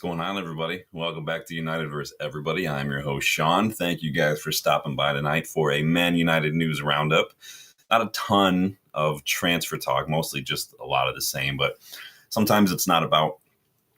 going on, everybody? Welcome back to United vs. Everybody. I'm your host, Sean. Thank you guys for stopping by tonight for a Man United news roundup. Not a ton of transfer talk, mostly just a lot of the same, but sometimes it's not about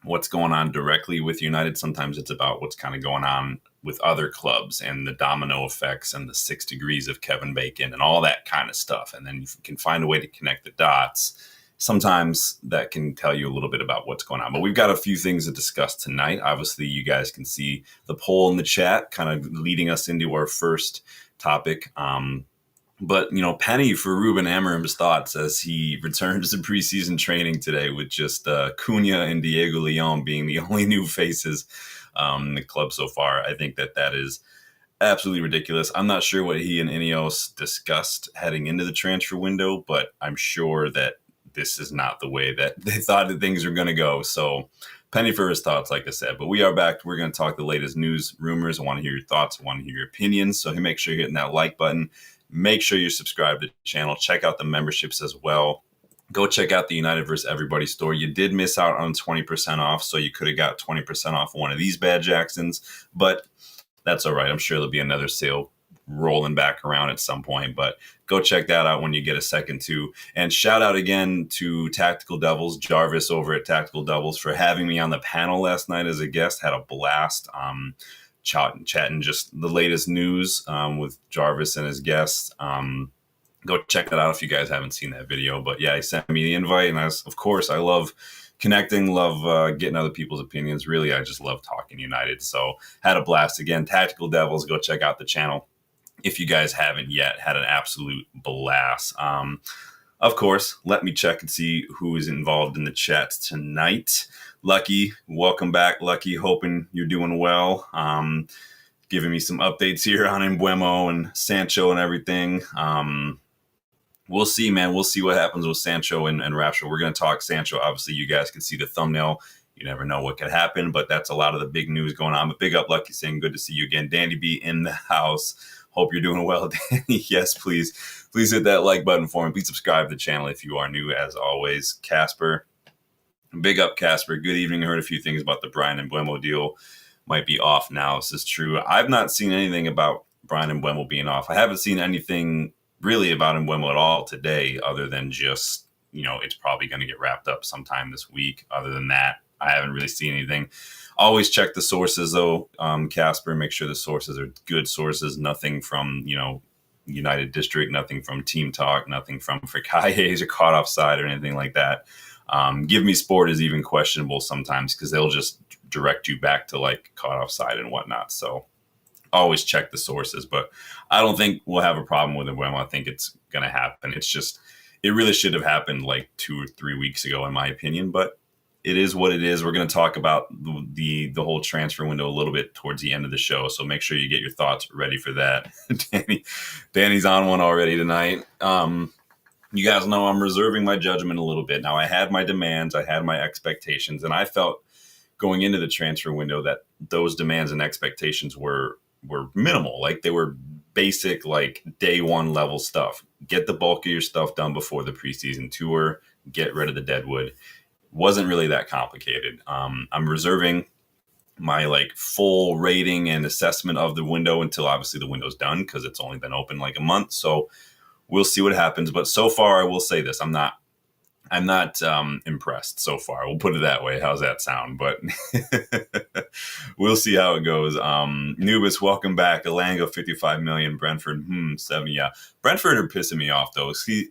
what's going on directly with United. Sometimes it's about what's kind of going on with other clubs and the domino effects and the 6 degrees of Kevin Bacon and all that kind of stuff. And then you can find a way to connect the dots. Sometimes that can tell you a little bit about what's going on. But we've got a few things to discuss tonight. Obviously, you guys can see the poll in the chat kind of leading us into our first topic. But, penny for Ruben Amorim's thoughts as he returns to preseason training today with just Cunha and Diego Leon being the only new faces in the club so far. I think that is absolutely ridiculous. I'm not sure what he and Ineos discussed heading into the transfer window, but I'm sure that this is not the way that they thought that things are going to go. So penny for his thoughts, like I said. But we are back. We're going to talk the latest news, rumors. I want to hear your thoughts. I want to hear your opinions. So make sure you're hitting that like button. Make sure you're subscribed to the channel. Check out the memberships as well. Go check out the United vs. Everybody store. You did miss out on 20% off, so you could have got 20% off one of these bad Jacksons. But that's all right. I'm sure there'll be another sale rolling back around at some point, but go check that out when you get a second too. And shout out again to Tactical Devils, Jarvis over at Tactical Devils, for having me on the panel last night as a guest. Had a blast chatting just the latest news with Jarvis and his guests. Go check that out if you guys haven't seen that video. But yeah, he sent me the invite, and I love connecting, love getting other people's opinions. Really, I just love talking United. So had a blast again. Tactical Devils, go check out the channel if you guys haven't yet. Had an absolute blast. Of course, let me check and see who is involved in the chat tonight. Lucky, welcome back, Lucky. Hoping you're doing well. Giving me some updates here on Mbeumo and Sancho and everything. We'll see, man. We'll see what happens with Sancho and Rashford. We're going to talk Sancho. Obviously, you guys can see the thumbnail. You never know what could happen, but that's a lot of the big news going on. But big up, Lucky, saying good to see you again. Dandy B in the house. Hope you're doing well, Danny. Yes, please hit that like button for me. Please subscribe to the channel if you are new, as always. Casper, big up, Casper. Good evening. I heard a few things about the Brian Mbeumo deal. Might be off now. This is true. I've not seen anything about Brian Mbeumo being off. I haven't seen anything really about Mbeumo at all today, other than just, it's probably going to get wrapped up sometime this week. Other than that, I haven't really seen anything. Always check the sources, though, Casper. Make sure the sources are good sources. Nothing from, United District, nothing from Team Talk, nothing from Fakaye's or Caught Offside or anything like that. Give Me Sport is even questionable sometimes because they'll just direct you back to like Caught Offside and whatnot. So always check the sources. But I don't think we'll have a problem with it. Well, I think it's going to happen. It's just, it really should have happened like 2 or 3 weeks ago, in my opinion. But it is what it is. We're going to talk about the whole transfer window a little bit towards the end of the show. So make sure you get your thoughts ready for that. Danny's on one already tonight. You guys know I'm reserving my judgment a little bit. Now, I had my demands, I had my expectations, and I felt going into the transfer window that those demands and expectations were minimal. Like they were basic, like day one level stuff. Get the bulk of your stuff done before the preseason tour. Get rid of the deadwood. Wasn't really that complicated. I'm reserving my like full rating and assessment of the window until obviously the window's done, because it's only been open like a month. So we'll see what happens. But so far, I will say this: I'm not impressed so far. We'll put it that way. How's that sound? But we'll see how it goes. Nubis, welcome back. Elanga, 55 million. Brentford, 70. Yeah, Brentford are pissing me off though. See,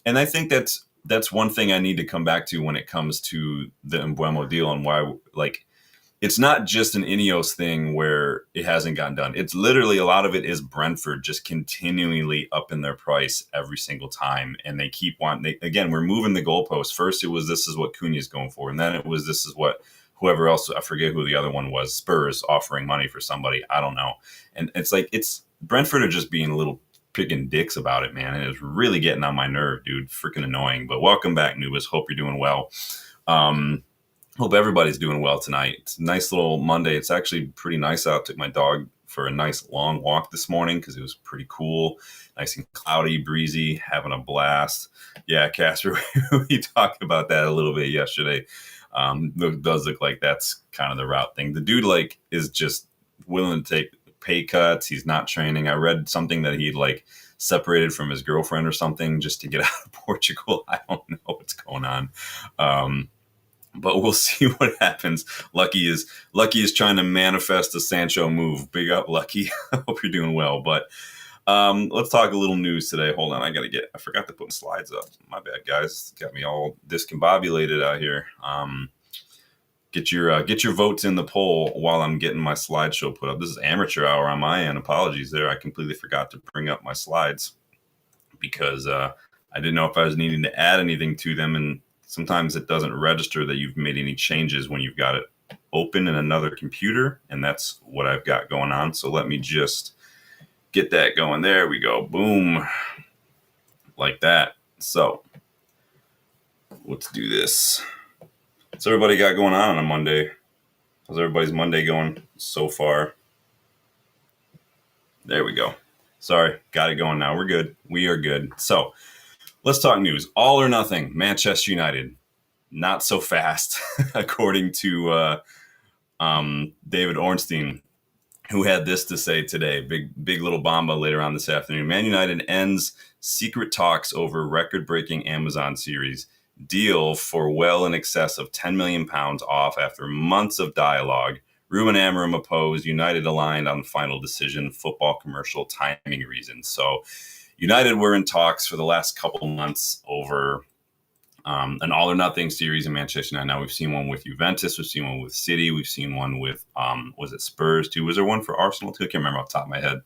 and I think that's one thing I need to come back to when it comes to the Mbeumo deal and why, like, it's not just an Ineos thing where it hasn't gotten done. It's literally a lot of it is Brentford just continually upping their price every single time. And they keep wanting, again, we're moving the goalposts. First, it was this is what Cunha's going for. And then it was this is what whoever else, I forget who the other one was, Spurs offering money for somebody. I don't know. And it's like, Brentford are just being a little picking dicks about it, man. And it's really getting on my nerve, dude. Freaking annoying. But welcome back, Nubis. Hope you're doing well. Hope everybody's doing well tonight. It's a nice little Monday. It's actually pretty nice out. Took my dog for a nice long walk this morning because it was pretty cool. Nice and cloudy, breezy, having a blast. Yeah, Casper, we talked about that a little bit yesterday. It does look like that's kind of the route thing. The dude like is just willing to take pay cuts. He's not training. I read something that he'd like separated from his girlfriend or something just to get out of Portugal. I don't know what's going on. But we'll see what happens. Lucky is trying to manifest a Sancho move. Big up, Lucky. I hope you're doing well. But let's talk a little news today. Hold on, I forgot to put slides up. My bad, guys. Got me all discombobulated out here. Get your votes in the poll while I'm getting my slideshow put up. This is amateur hour on my end. Apologies there. I completely forgot to bring up my slides because I didn't know if I was needing to add anything to them, and sometimes it doesn't register that you've made any changes when you've got it open in another computer, and that's what I've got going on. So let me just get that going. There we go. Boom. Like that. So let's do this. What's everybody got going on a Monday? How's everybody's Monday going so far? There we go. Sorry, got it going now. We're good. We are good. So let's talk news. All or nothing. Manchester United. Not so fast, according to David Ornstein, who had this to say today. Big little bomba later on this afternoon. Man United ends secret talks over record-breaking Amazon series deal for well in excess of £10 million off after months of dialogue. Ruben Amorim opposed. United aligned on the final decision. Football commercial timing reasons. So United were in talks for the last couple of months over an all or nothing series in Manchester United. Now we've seen one with Juventus. We've seen one with City. We've seen one with, was it Spurs too? Was there one for Arsenal too? I can't remember off the top of my head.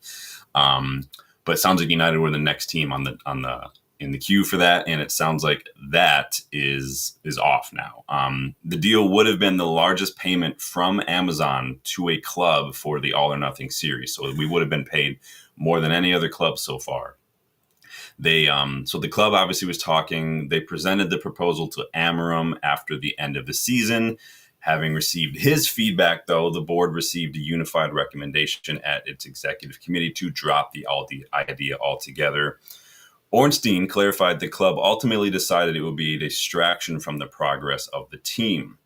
But it sounds like United were the next team in the queue for that, and it sounds like that is off now. The deal would have been the largest payment from Amazon to a club for the All or Nothing series, so we would have been paid more than any other club so far. So the club obviously was talking. They presented the proposal to Amorim after the end of the season. Having received his feedback, though, the board received a unified recommendation at its executive committee to drop the idea altogether. Ornstein clarified the club ultimately decided it would be a distraction from the progress of the team.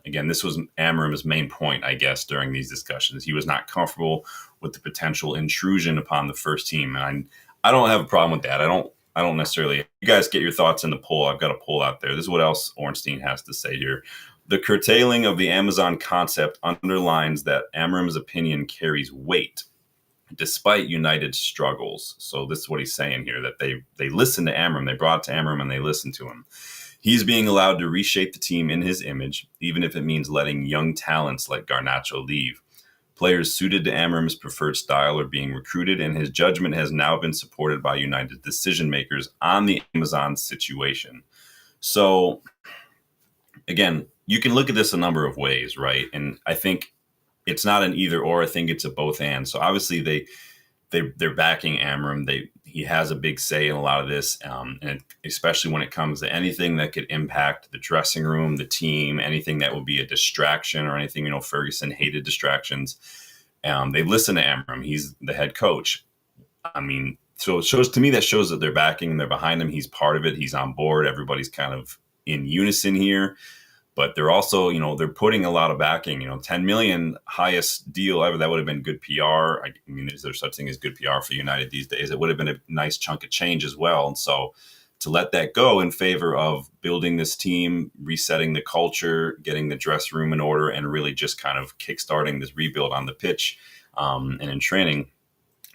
Again, this was Amorim's main point, I guess, during these discussions. He was not comfortable with the potential intrusion upon the first team. And I don't have a problem with that. I don't necessarily. You guys get your thoughts in the poll. I've got a poll out there. This is what else Ornstein has to say here. The curtailing of the Amazon concept underlines that Amorim's opinion carries weight, despite United's struggles. So this is what he's saying here, that they listened to Amorim. They brought it to Amorim and they listened to him. He's being allowed to reshape the team in his image, even if it means letting young talents like Garnacho leave. Players suited to Amorim's preferred style are being recruited, and his judgment has now been supported by United's decision makers on the Amazon situation. So, again, you can look at this a number of ways, right? And I think it's not an either or. I think it's a both and. So obviously they're backing Amorim. He has a big say in a lot of this, and especially when it comes to anything that could impact the dressing room, the team, anything that would be a distraction or anything. Ferguson hated distractions. They listen to Amorim. He's the head coach. I mean, so it shows to me that shows that they're backing. They're behind him. He's part of it. He's on board. Everybody's kind of in unison here. But they're also, they're putting a lot of backing. 10 million, highest deal ever. That would have been good PR. I mean, is there such thing as good PR for United these days? It would have been a nice chunk of change as well. And so to let that go in favor of building this team, resetting the culture, getting the dressing room in order, and really just kind of kickstarting this rebuild on the pitch and in training,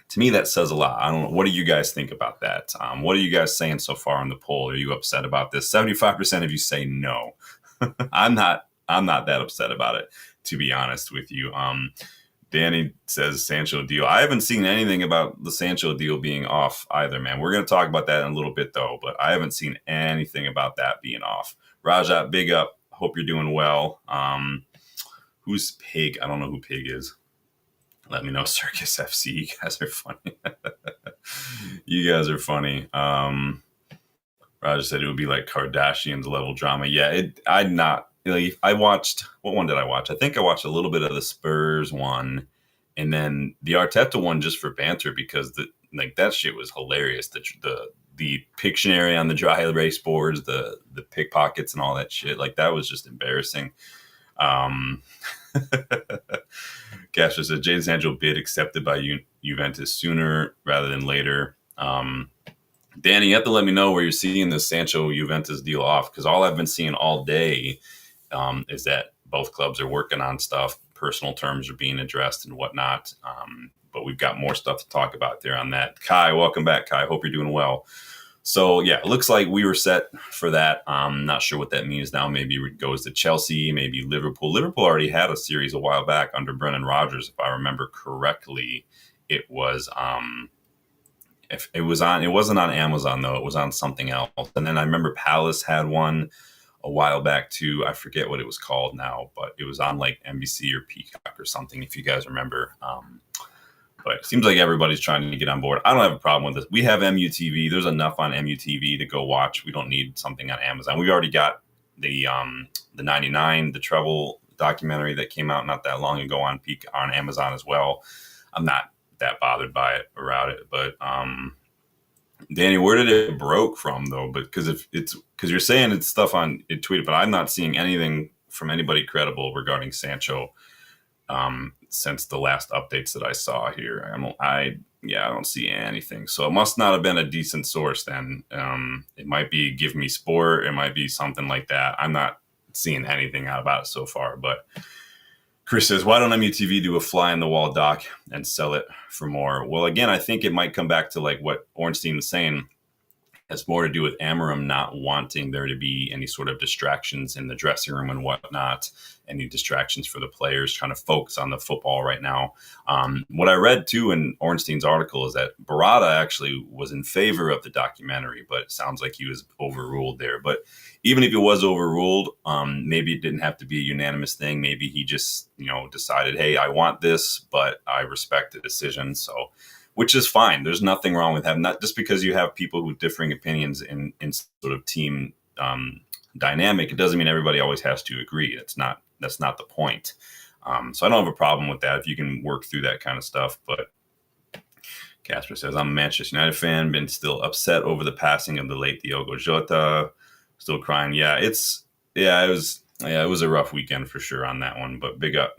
to me, that says a lot. I don't know. What do you guys think about that? What are you guys saying so far on the poll? Are you upset about this? 75% of you say no. I'm not that upset about it, to be honest with you. Danny says Sancho deal. I haven't seen anything about the Sancho deal being off either, man. We're going to talk about that in a little bit, though, but I haven't seen anything about that being off. Raja, big up. Hope you're doing well. Who's Pig? I don't know who Pig is. Let me know, Circus FC. You guys are funny. You guys are funny. Roger said it would be like Kardashians level drama. Yeah, I watched, what one did I watch? I think I watched a little bit of the Spurs one and then the Arteta one just for banter because that shit was hilarious. The the Pictionary on the dry erase boards, the pickpockets and all that shit. Like, that was just embarrassing. Castro said Jadon Sancho bid accepted by Juventus sooner rather than later. Danny, you have to let me know where you're seeing this Sancho Juventus deal off, because all I've been seeing all day is that both clubs are working on stuff. Personal terms are being addressed and whatnot. But we've got more stuff to talk about there on that. Kai, welcome back, Kai. Hope you're doing well. So, yeah, it looks like we were set for that. Not sure what that means now. Maybe it goes to Chelsea, maybe Liverpool. Liverpool already had a series a while back under Brendan Rodgers, if I remember correctly. It was if it wasn't on Amazon, though. It was on something else. And then I remember Palace had one a while back too. I forget what it was called now, but it was on like NBC or Peacock or something, if you guys remember. But it seems like everybody's trying to get on board. I don't have a problem with this. We have MUTV. There's enough on MUTV to go watch. We don't need something on Amazon. We already got the 99, the Treble documentary that came out not that long ago on Amazon as well. I'm not that bothered by it around it. But Danny, where did it broke from though? Because you're saying it's stuff on it tweeted, but I'm not seeing anything from anybody credible regarding Sancho since the last updates that I saw here. I don't see anything. So it must not have been a decent source then. It might be Give Me Sport. It might be something like that. I'm not seeing anything out about it so far. But Chris says, why don't MUTV do a fly in the wall doc and sell it for more? Well, again, I think it might come back to like what Ornstein was saying. It's more to do with Amorim not wanting there to be any sort of distractions in the dressing room and whatnot, any distractions for the players, trying to focus on the football right now. What I read, too, in Ornstein's article is that Barada actually was in favor of the documentary, but it sounds like he was overruled there. But even if it was overruled, maybe it didn't have to be a unanimous thing. Maybe he just, decided, hey, I want this, but I respect the decision. So, which is fine. There's nothing wrong with having that. Just because you have people with differing opinions in sort of team dynamic, it doesn't mean everybody always has to agree. That's not the point. So I don't have a problem with that if you can work through that kind of stuff. But Casper says, I'm a Manchester United fan, been still upset over the passing of the late Diogo Jota. Still crying. It was a rough weekend for sure on that one, but big up.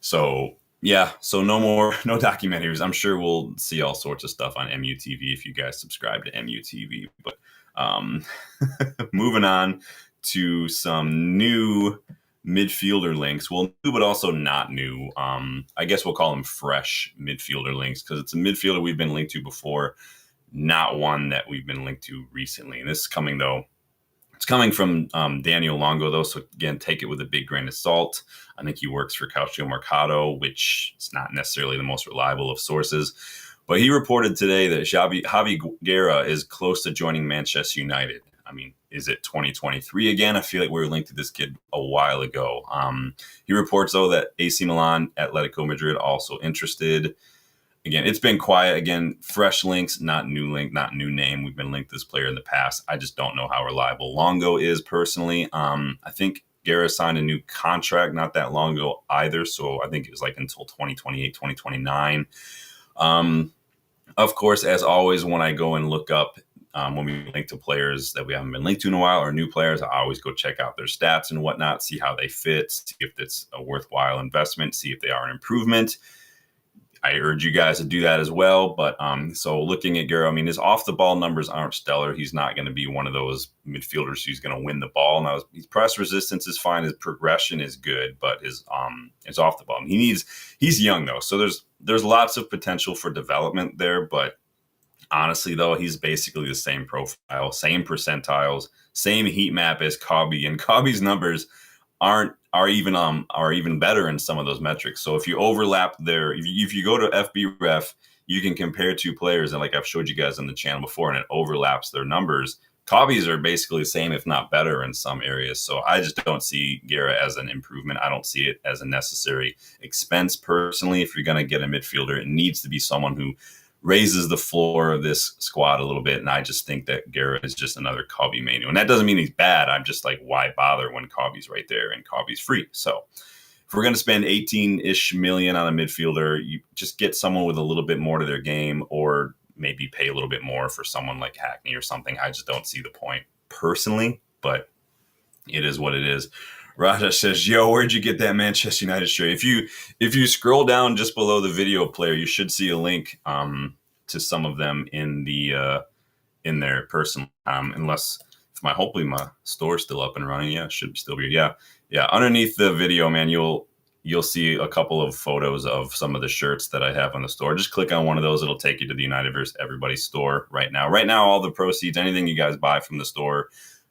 So no documentaries. I'm sure we'll see all sorts of stuff on MUTV if you guys subscribe to MUTV. But moving on to some new midfielder links. Well, new but also not new. I guess we'll call them fresh midfielder links because it's a midfielder we've been linked to before, not one that we've been linked to recently. And this is coming, though. It's coming from Daniel Longo, though, so again, take it with a big grain of salt. I think he works for Calcio Mercato, which is not necessarily the most reliable of sources. But he reported today that Javi Guerra is close to joining Manchester United. I mean, is it 2023 again? I feel like we were linked to this kid a while ago. He reports, though, that AC Milan, Atletico Madrid also interested. Again, it's been quiet. Again, fresh links, not new link, not new name. We've been linked to this player in the past. I just don't know how reliable Longo is personally. I think Guerra signed a new contract not that long ago either. So I think it was like until 2028, 2029. Of course, as always, when I go and look up when we link to players that we haven't been linked to in a while or new players, I always go check out their stats and whatnot, see how they fit, see if it's a worthwhile investment, see if they are an improvement. I urge you guys to do that as well. But so looking at Guerra, I mean, his off-the-ball numbers aren't stellar. He's not going to be one of those midfielders who's going to win the ball. Now, his press resistance is fine. His progression is good, but his off-the-ball. He's young, though. So there's lots of potential for development there. But honestly, though, he's basically the same profile, same percentiles, same heat map as Cobby. And Cobby's numbers are even better in some of those metrics. So if you overlap there, if you go to FBref, you can compare two players, and like I've showed you guys on the channel before, and it overlaps their numbers. Cobby's are basically the same, if not better, in some areas. So I just don't see Guerra as an improvement. I don't see it as a necessary expense personally. If you're going to get a midfielder, it needs to be someone who raises the floor of this squad a little bit. And I just think that Guerra is just another Cobby menu. And that doesn't mean he's bad. I'm just like, why bother when Cobby's right there and Cobby's free? So if we're going to spend 18-ish million on a midfielder, you just get someone with a little bit more to their game, or maybe pay a little bit more for someone like Hackney or something. I just don't see the point personally, but it is what it is. Raja says, "Yo, where'd you get that Manchester United shirt?" If you scroll down just below the video player, you should see a link to some of them in in their personal. Unless if hopefully my store's still up and running. Yeah, it should still be. Yeah. Underneath the video, man, you'll see a couple of photos of some of the shirts that I have on the store. Just click on one of those; it'll take you to the United vs. Everybody store right now. Right now, all the proceeds, anything you guys buy from the store.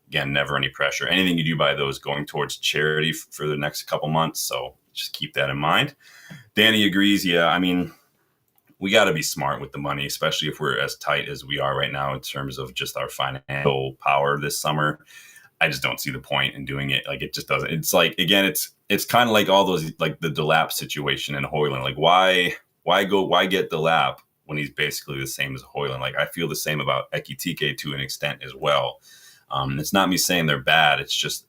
Again, never any pressure. Anything you do by those going towards charity for the next couple months. So just keep that in mind. Danny agrees. Yeah, I mean, we got to be smart with the money, especially if we're as tight as we are right now in terms of just our financial power this summer. I just don't see the point in doing it. Like, it just doesn't. It's like, again, it's kind of like all those, like the Delap situation in Hojlund. Like, why get Delap when he's basically the same as Hojlund? Like, I feel the same about Ekitike to an extent as well. It's not me saying they're bad. It's just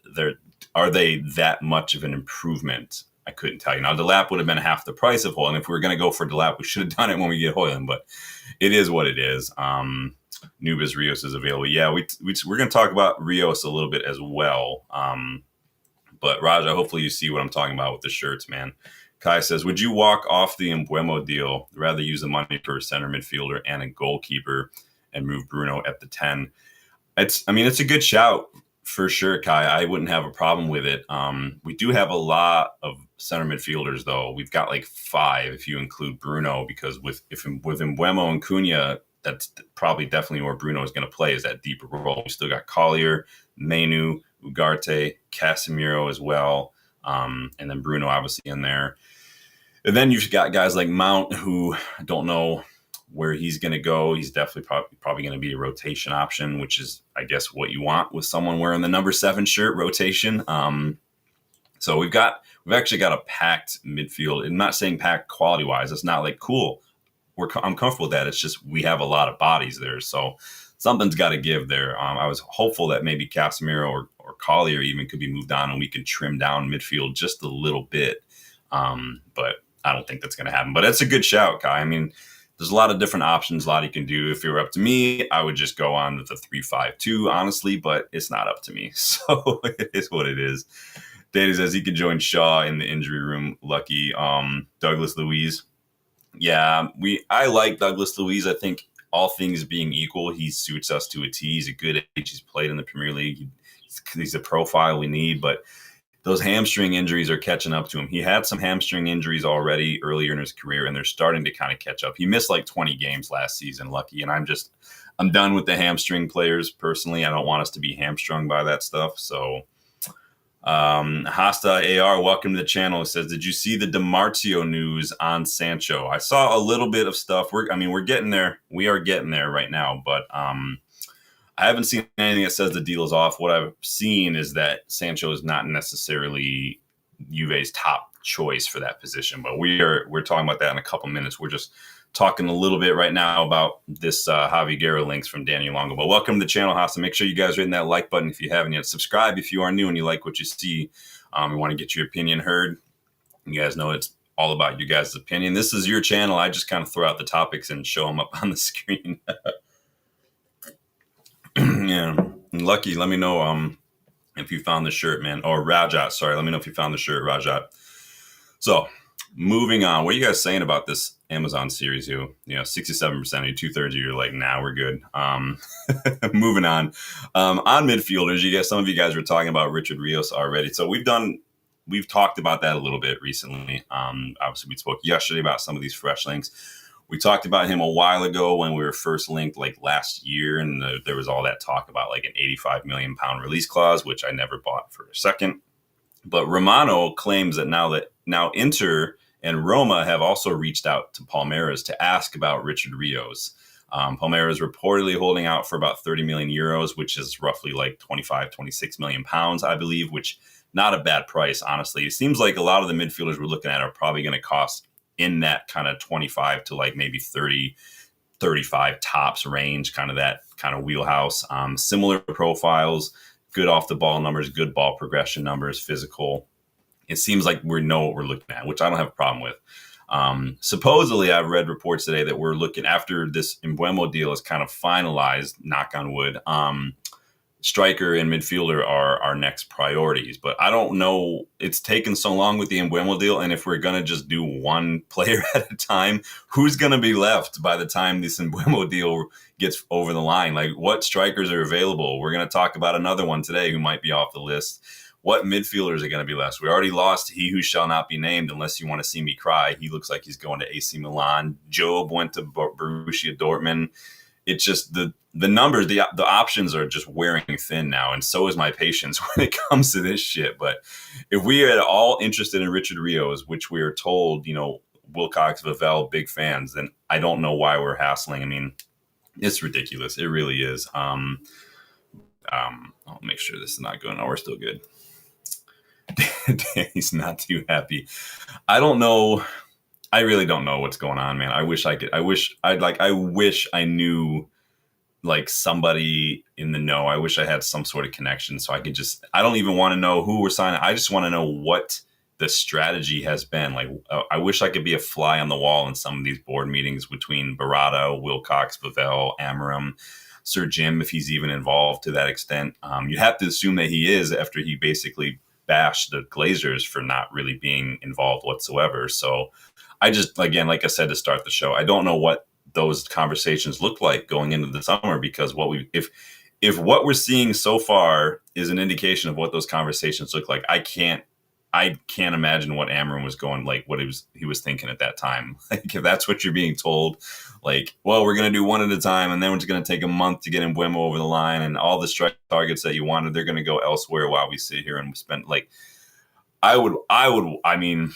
are they that much of an improvement? I couldn't tell you. Now, Delap would have been half the price of Hojlund. If we were going to go for Delap, we should have done it when we get Hojlund, but it is what it is. Nubis Rios is available. Yeah, we're going to talk about Rios a little bit as well. But Raja, hopefully you see what I'm talking about with the shirts, man. Kai says, would you walk off the Mbeumo deal, rather use the money for a center midfielder and a goalkeeper and move Bruno at the 10? It's a good shout for sure, Kai. I wouldn't have a problem with it. We do have a lot of center midfielders, though. We've got like 5 if you include Bruno, because with Mbeumo and Cunha, that's probably definitely where Bruno is going to play, is that deeper role. We still got Collier, Menu, Ugarte, Casemiro as well, and then Bruno obviously in there. And then you've got guys like Mount, who I don't know where he's going to go. He's definitely probably going to be a rotation option, which is, I guess, what you want with someone wearing the number 7 shirt, rotation. So we've actually got a packed midfield. I'm not saying packed quality wise. It's not like, cool, I'm comfortable with that. It's just we have a lot of bodies there, so something's got to give there. I was hopeful that maybe Casemiro or Collier even could be moved on and we could trim down midfield just a little bit. But I don't think that's going to happen. But it's a good shout, Kai. I mean, there's a lot of different options, a lot you can do. If it were up to me, I would just go on with the 3-5-2, honestly, but it's not up to me. So it is what it is. Danny says he could join Shaw in the injury room. Lucky. Douglas Luiz. Yeah, I like Douglas Luiz. I think all things being equal, he suits us to a T. He's a good age. He's played in the Premier League. He's a profile we need, but those hamstring injuries are catching up to him. He had some hamstring injuries already earlier in his career, and they're starting to kind of catch up. He missed like 20 games last season, Lucky, and I'm done with the hamstring players personally. I don't want us to be hamstrung by that stuff. So Hasta AR, welcome to the channel. It says, did you see the DiMarzio news on Sancho? I saw a little bit of stuff. We're getting there. We are getting there right now, but I haven't seen anything that says the deal is off. What I've seen is that Sancho is not necessarily Juve's top choice for that position, but we're talking about that in a couple minutes. We're just talking a little bit right now about this Javi Guerra links from Daniel Longo. But welcome to the channel, Hasta. Make sure you guys are hitting that like button if you haven't yet. Subscribe if you are new and you like what you see. We want to get your opinion heard. You guys know it's all about you guys' opinion. This is your channel. I just kind of throw out the topics and show them up on the screen. Yeah. Lucky, let me know if you found the shirt, man. Or Rajat, sorry. Let me know if you found the shirt, Rajat. So, moving on. What are you guys saying about this Amazon series here? 67% of you, 2/3 of you are like, nah, we're good. Moving on. On midfielders, some of you guys were talking about Richard Rios already. So we've talked about that a little bit recently. Obviously, we spoke yesterday about some of these fresh links. We talked about him a while ago when we were first linked, like last year, and there was all that talk about like an £85 million release clause, which I never bought for a second. But Romano claims that now Inter and Roma have also reached out to Palmeiras to ask about Richard Rios. Palmeiras reportedly holding out for about 30 million euros, which is roughly like 26 million pounds, I believe, which not a bad price, honestly. It seems like a lot of the midfielders we're looking at are probably going to cost in that kind of 25 to like maybe 30, 35 tops range, kind of that kind of wheelhouse. Similar profiles, good off the ball numbers, good ball progression numbers, physical. It seems like we know what we're looking at, which I don't have a problem with. Supposedly, I've read reports today that we're looking after this Embuemo deal is kind of finalized, knock on wood. Striker and midfielder are our next priorities, but I don't know. It's taken so long with the Embuemo deal, and if we're gonna just do one player at a time, who's gonna be left by the time this Embuemo deal gets over the line? Like, what strikers are available? We're gonna talk about another one today who might be off the list. What midfielders are going to be left? We already lost he who shall not be named, unless you want to see me cry. He looks like he's going to AC Milan. Job went to Borussia Dortmund. It's just the numbers, the options are just wearing thin now, and so is my patience when it comes to this shit. But if we are at all interested in Richard Rios, which we are told, Wilcox, Vavell, big fans, then I don't know why we're hassling. I mean, it's ridiculous. It really is. I'll make sure this is not going. No, we're still good. Danny's not too happy. I don't know. I really don't know what's going on, man. I wish I knew like somebody in the know. I wish I had some sort of connection so I could I don't even want to know who we're signing. I just want to know what the strategy has been. Like, I wish I could be a fly on the wall in some of these board meetings between Barada, Wilcox, Vavell, Amorim, Sir Jim, if he's even involved to that extent. You have to assume that he is after he basically bashed the Glazers for not really being involved whatsoever. So I just, again, like I said to start the show, I don't know what those conversations look like going into the summer, because if what we're seeing so far is an indication of what those conversations look like, I can't imagine what Amorim was going, like what he was thinking at that time. Like, if that's what you're being told, like, well, we're going to do one at a time, and then we're just going to take a month to get Embuemo over the line, and all the strike targets that you wanted, they're going to go elsewhere while we sit here and spend, like, I mean,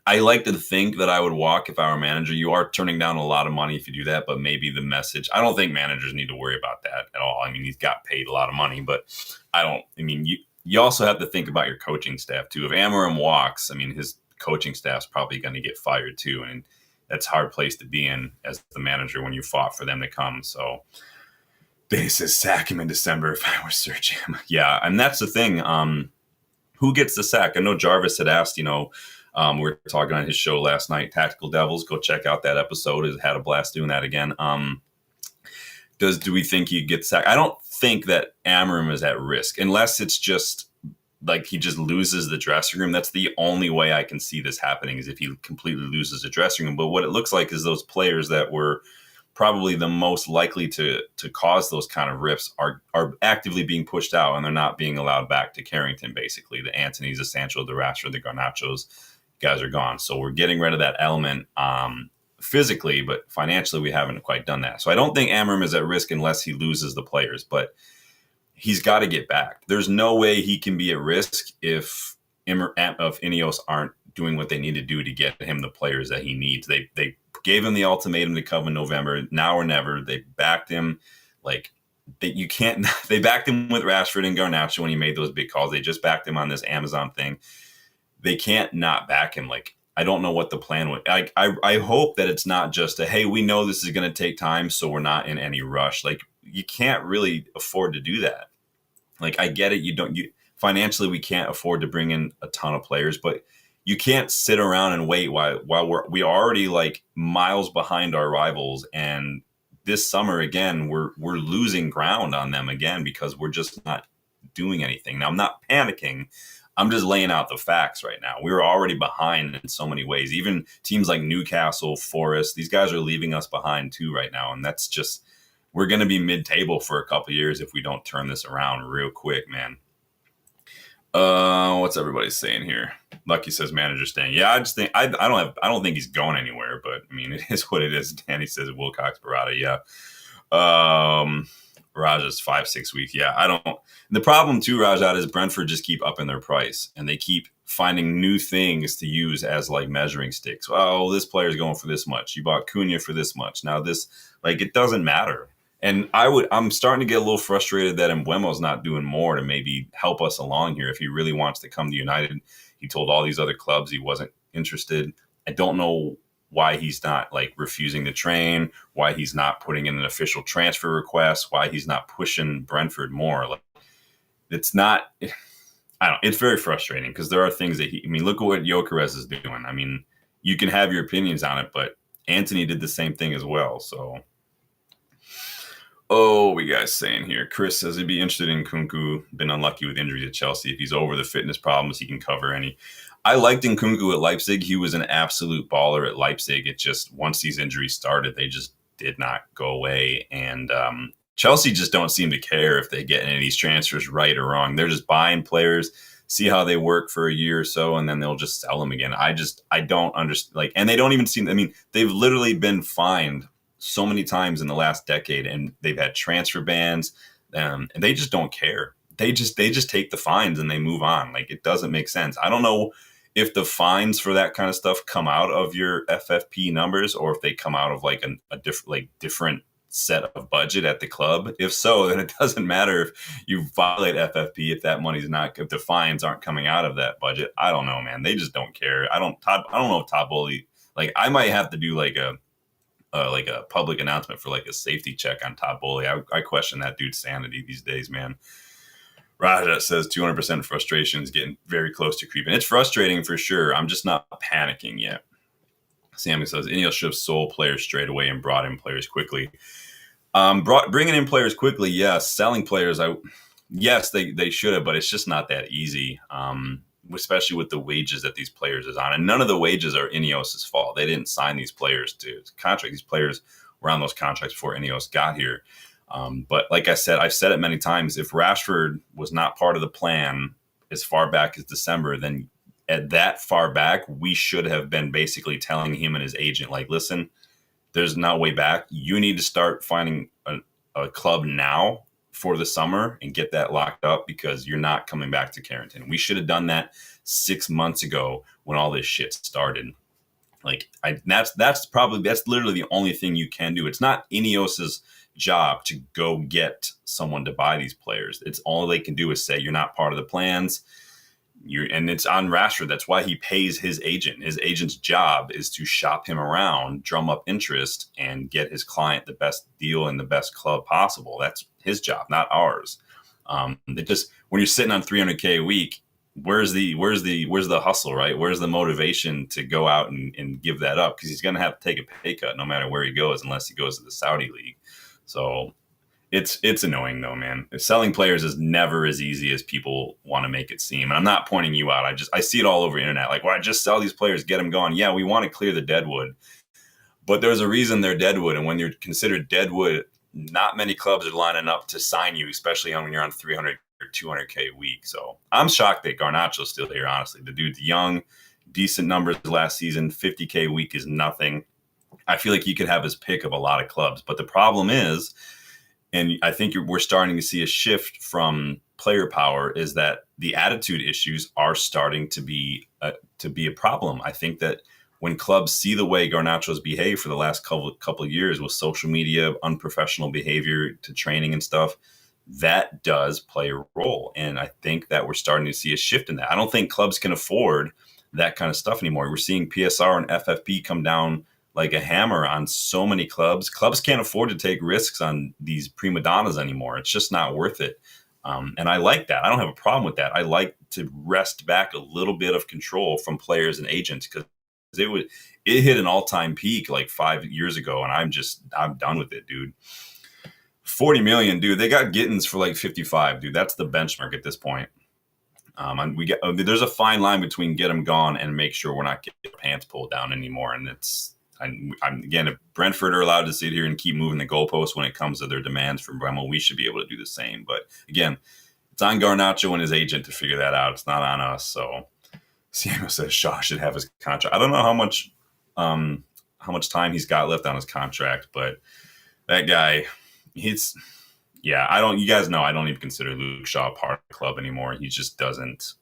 I like to think that I would walk if I were a manager. You are turning down a lot of money if you do that, but maybe the message, I don't think managers need to worry about that at all. I mean, he's got paid a lot of money, but you also have to think about your coaching staff too. If Amorim walks, I mean, his coaching staff's probably going to get fired too. And that's a hard place to be in as the manager when you fought for them to come. So they says sack him in December if I were Sir Jim. Yeah. And that's the thing. Who gets the sack? I know Jarvis had asked, we were talking on his show last night, Tactical Devils. Go check out that episode. He had a blast doing that again. Do we think he gets sacked? I don't think that Amorim is at risk, unless it's just like he just loses the dressing room. That's the only way I can see this happening, is if he completely loses the dressing room. But what it looks like is those players that were probably the most likely to cause those kind of rifts are actively being pushed out, and they're not being allowed back to Carrington, basically. The Antonys, the Sancho, the Rashford, the Garnachos, guys are gone. So we're getting rid of that element physically, but financially we haven't quite done that. So I don't think Amorim is at risk unless he loses the players, but he's got to get back. There's no way he can be at risk if Ineos aren't doing what they need to do to get him the players that he needs. They gave him the ultimatum to come in November, now or never. They backed him like you can't. They backed him with Rashford and Garnacho when he made those big calls. They just backed him on this Amazon thing. They can't not back him. Like, I don't know what the plan would. I hope that it's not just hey, we know this is going to take time, so we're not in any rush. Like, you can't really afford to do that. Like, I get it. Financially, we can't afford to bring in a ton of players, but you can't sit around and wait while we already like miles behind our rivals. And this summer, again, we're losing ground on them again because we're just not doing anything. Now, I'm not panicking. I'm just laying out the facts right now. We're already behind in so many ways. Even teams like Newcastle, Forest, these guys are leaving us behind too right now. And that's just, we're going to be mid-table for a couple of years if we don't turn this around real quick, man. What's everybody saying here? Lucky says manager staying. Yeah, I just think I don't think he's going anywhere, but I mean, it is what it is. Danny says Wilcox, Barada. Yeah. Raja's 5-6 weeks. Yeah, I don't. The problem too, Raja, is Brentford just keep upping their price, and they keep finding new things to use as like measuring sticks. Oh, this player's going for this much. You bought Cunha for this much. Now this, like, it doesn't matter. And I'm starting to get a little frustrated that Embuemo's not doing more to maybe help us along here. If he really wants to come to United, he told all these other clubs he wasn't interested. I don't know why he's not like refusing to train, why he's not putting in an official transfer request, why he's not pushing Brentford more. Like, it's not, I don't, it's very frustrating because there are things that look at what Gyökeres is doing. I mean, you can have your opinions on it, but Antony did the same thing as well. So, oh, we guys saying here. Chris says he'd be interested in Nkunku. Been unlucky with injuries at Chelsea. If he's over the fitness problems, he can cover any. I liked Nkunku at Leipzig. He was an absolute baller at Leipzig. It just, once these injuries started, they just did not go away. And Chelsea just don't seem to care if they get any of these transfers right or wrong. They're just buying players, see how they work for a year or so, and then they'll just sell them again. I don't understand. Like, and they don't even seem, I mean, they've literally been fined so many times in the last decade, and they've had transfer bans, and they just don't care. They just take the fines and they move on. Like, it doesn't make sense. I don't know if the fines for that kind of stuff come out of your FFP numbers or if they come out of like a different set of budget at the club. If so, then it doesn't matter if you violate FFP if that money's not, if the fines aren't coming out of that budget. I don't know, man. They just don't care. I don't know if Todd Bowley, like, I might have to do like a public announcement for like a safety check on Todd Bowley. I question that dude's sanity these days, man. Raja says 200% frustration is getting very close to creeping. It's frustrating for sure. I'm just not panicking yet. Sammy says Ineos should have sold players straight away and brought in players quickly. Bringing in players quickly, yes. Selling players, yes, they should have, but it's just not that easy. Especially with the wages that these players is on, and none of the wages are Ineos's fault. They didn't sign these players to contract. These players were on those contracts before Ineos got here. But like I said, I've said it many times. If Rashford was not part of the plan as far back as December, then at that far back, we should have been basically telling him and his agent, like, listen, there's no way back. You need to start finding a club now for the summer and get that locked up because you're not coming back to Carrington. We should have done that 6 months ago when all this shit started. Like, that's literally the only thing you can do. It's not Ineos's job to go get someone to buy these players. It's all they can do is say you're not part of the plans. And it's on Rashford. That's why he pays his agent. His agent's job is to shop him around, drum up interest, and get his client the best deal and the best club possible. That's his job, not ours. It just, when you're sitting on 300K a week, where's the hustle, right? Where's the motivation to go out and give that up? Because he's going to have to take a pay cut no matter where he goes, unless he goes to the Saudi league. So it's annoying though, man. Selling players is never as easy as people want to make it seem. And I'm not pointing you out. I see it all over the internet. Like, why just sell these players, get them gone? Yeah, we want to clear the deadwood, but there's a reason they're deadwood. And when you're considered deadwood, not many clubs are lining up to sign you, especially when you're on 300 or 200K a week. So I'm shocked that Garnacho's still here, honestly. The dude's young, decent numbers last season. 50K a week is nothing. I feel like he could have his pick of a lot of clubs. But the problem is, and I think we're starting to see a shift from player power, is that the attitude issues are starting to be a problem. I think that when clubs see the way Garnacho's behaved for the last couple of years with social media, unprofessional behavior to training and stuff, that does play a role. And I think that we're starting to see a shift in that. I don't think clubs can afford that kind of stuff anymore. We're seeing PSR and FFP come down like a hammer on so many clubs. Clubs can't afford to take risks on these prima donnas anymore. It's just not worth it. And I like that. I don't have a problem with that. I like to wrest back a little bit of control from players and agents, because it hit an all-time peak like 5 years ago, and I'm done with it, dude. 40 million, dude. They got Gittins for like 55, dude. That's the benchmark at this point. And there's a fine line between get them gone and make sure we're not getting pants pulled down anymore. And again, if Brentford are allowed to sit here and keep moving the goalposts when it comes to their demands from Bremo, we should be able to do the same. But again, it's on Garnacho and his agent to figure that out. It's not on us. So Samuel says Shaw should have his contract. I don't know how much time he's got left on his contract, but that guy, you guys know I don't even consider Luke Shaw part of the club anymore. He just doesn't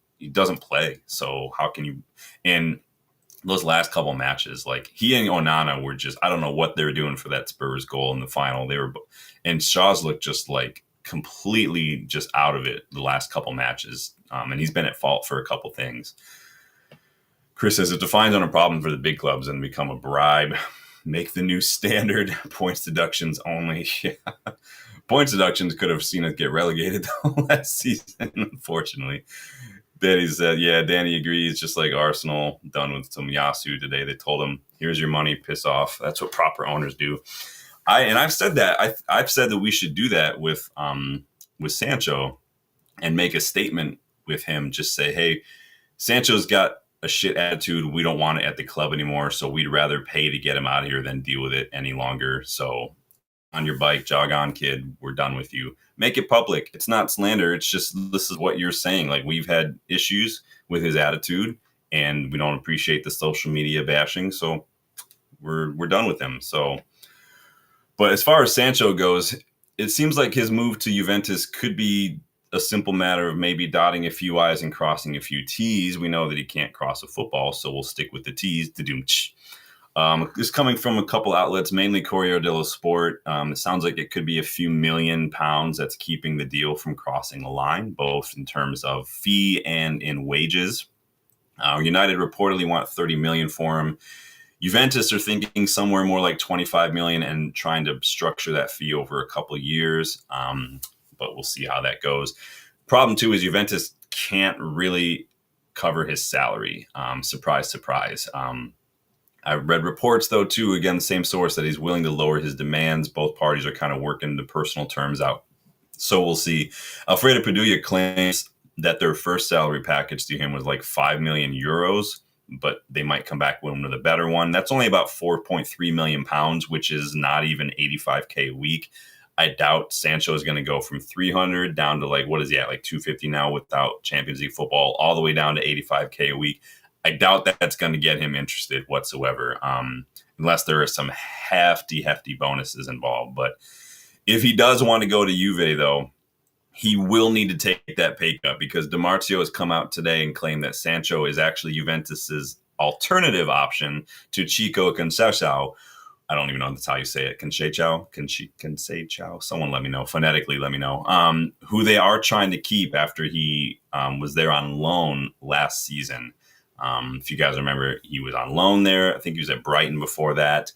play. So how can you, and those last couple matches, like he and Onana were just, I don't know what they were doing for that Spurs goal in the final. And Shaw's looked just like completely just out of it the last couple matches. And he's been at fault for a couple things. Chris says, if the fines aren't a problem for the big clubs and become a bribe, make the new standard, points deductions only. Yeah. Points deductions could have seen us get relegated last season, unfortunately. Danny said, yeah, Danny agrees. Just like Arsenal done with Tomiyasu today. They told him, here's your money, piss off. That's what proper owners do. I've said that. I've said that we should do that with Sancho and make a statement with him. Just say, hey, Sancho's got a shit attitude. We don't want it at the club anymore. So we'd rather pay to get him out of here than deal with it any longer. So on your bike, jog on, kid. We're done with you. Make it public. It's not slander. It's just, this is what you're saying. Like, we've had issues with his attitude and we don't appreciate the social media bashing. So we're done with him. So, but as far as Sancho goes, it seems like his move to Juventus could be a simple matter of maybe dotting a few I's and crossing a few T's. We know that he can't cross a football, so we'll stick with the T's. This coming from a couple outlets, mainly Corriere dello Sport. It sounds like it could be a few £1 million that's keeping the deal from crossing the line, both in terms of fee and in wages. United reportedly want 30 million for him. Juventus are thinking somewhere more like 25 million and trying to structure that fee over a couple of years. But we'll see how that goes. Problem too is Juventus can't really cover his salary. Surprise, surprise. I read reports though too, again, the same source, that he's willing to lower his demands. Both parties are kind of working the personal terms out. So we'll see. Alfredo Padula claims that their first salary package to him was like 5 million euros, but they might come back with a better one. That's only about 4.3 million pounds, which is not even 85K a week. I doubt Sancho is going to go from 300 down to like, what is he at, like 250 now without Champions League football, all the way down to 85K a week. I doubt that's going to get him interested whatsoever, unless there are some hefty bonuses involved. But if he does want to go to Juve, though, he will need to take that pay cut, because Di Marzio has come out today and claimed that Sancho is actually Juventus's alternative option to Chico Conceição. I don't even know if that's how you say it. Conceição. Someone let me know. Phonetically, let me know. Who they are trying to keep after he was there on loan last season. If you guys remember, he was on loan there. I think he was at Brighton before that.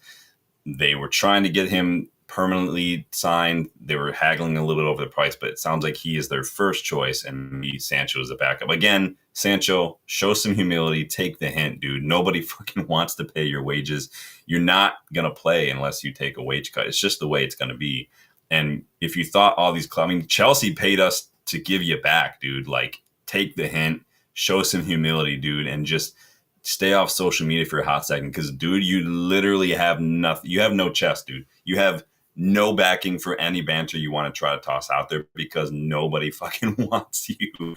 They were trying to get him permanently signed. They were haggling a little bit over the price, but it sounds like he is their first choice, and Sancho is the backup. Again, Sancho, show some humility. Take the hint, dude. Nobody fucking wants to pay your wages. You're not going to play unless you take a wage cut. It's just the way it's going to be. And if you thought all these clubs, I mean, Chelsea paid us to give you back, dude. Like, take the hint, show some humility, dude, and just stay off social media for a hot second. Because, dude, you literally have nothing. You have no chest, dude. You have no backing for any banter you want to try to toss out there, because nobody fucking wants you.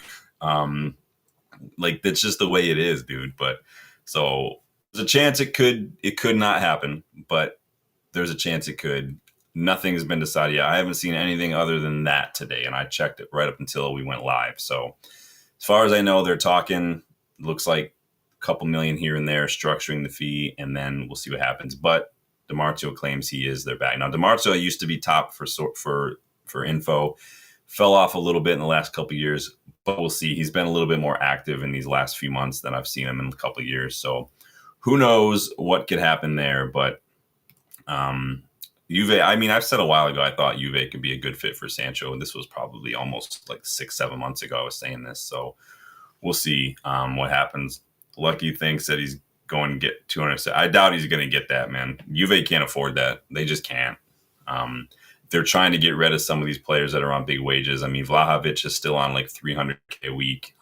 Like, that's just the way it is, dude. But so there's a chance it could not happen, but there's a chance it could. Nothing's been decided yet. I haven't seen anything other than that today, and I checked it right up until we went live. So as far as I know, they're talking, looks like a couple million here and there, structuring the fee, and then we'll see what happens. But Di Marzio claims he is their back. Now, Di Marzio used to be top for info, fell off a little bit in the last couple of years, but we'll see. He's been a little bit more active in these last few months than I've seen him in a couple of years. So who knows what could happen there. But Juve, I mean, I've said a while ago, I thought Juve could be a good fit for Sancho. And this was probably almost like 6-7 months ago I was saying this. So we'll see what happens. Lucky thinks that he's going to get 200. I doubt he's going to get that, man. Juve can't afford that. They just can't. They're trying to get rid of some of these players that are on big wages. I mean, Vlahovic is still on like 300K a week.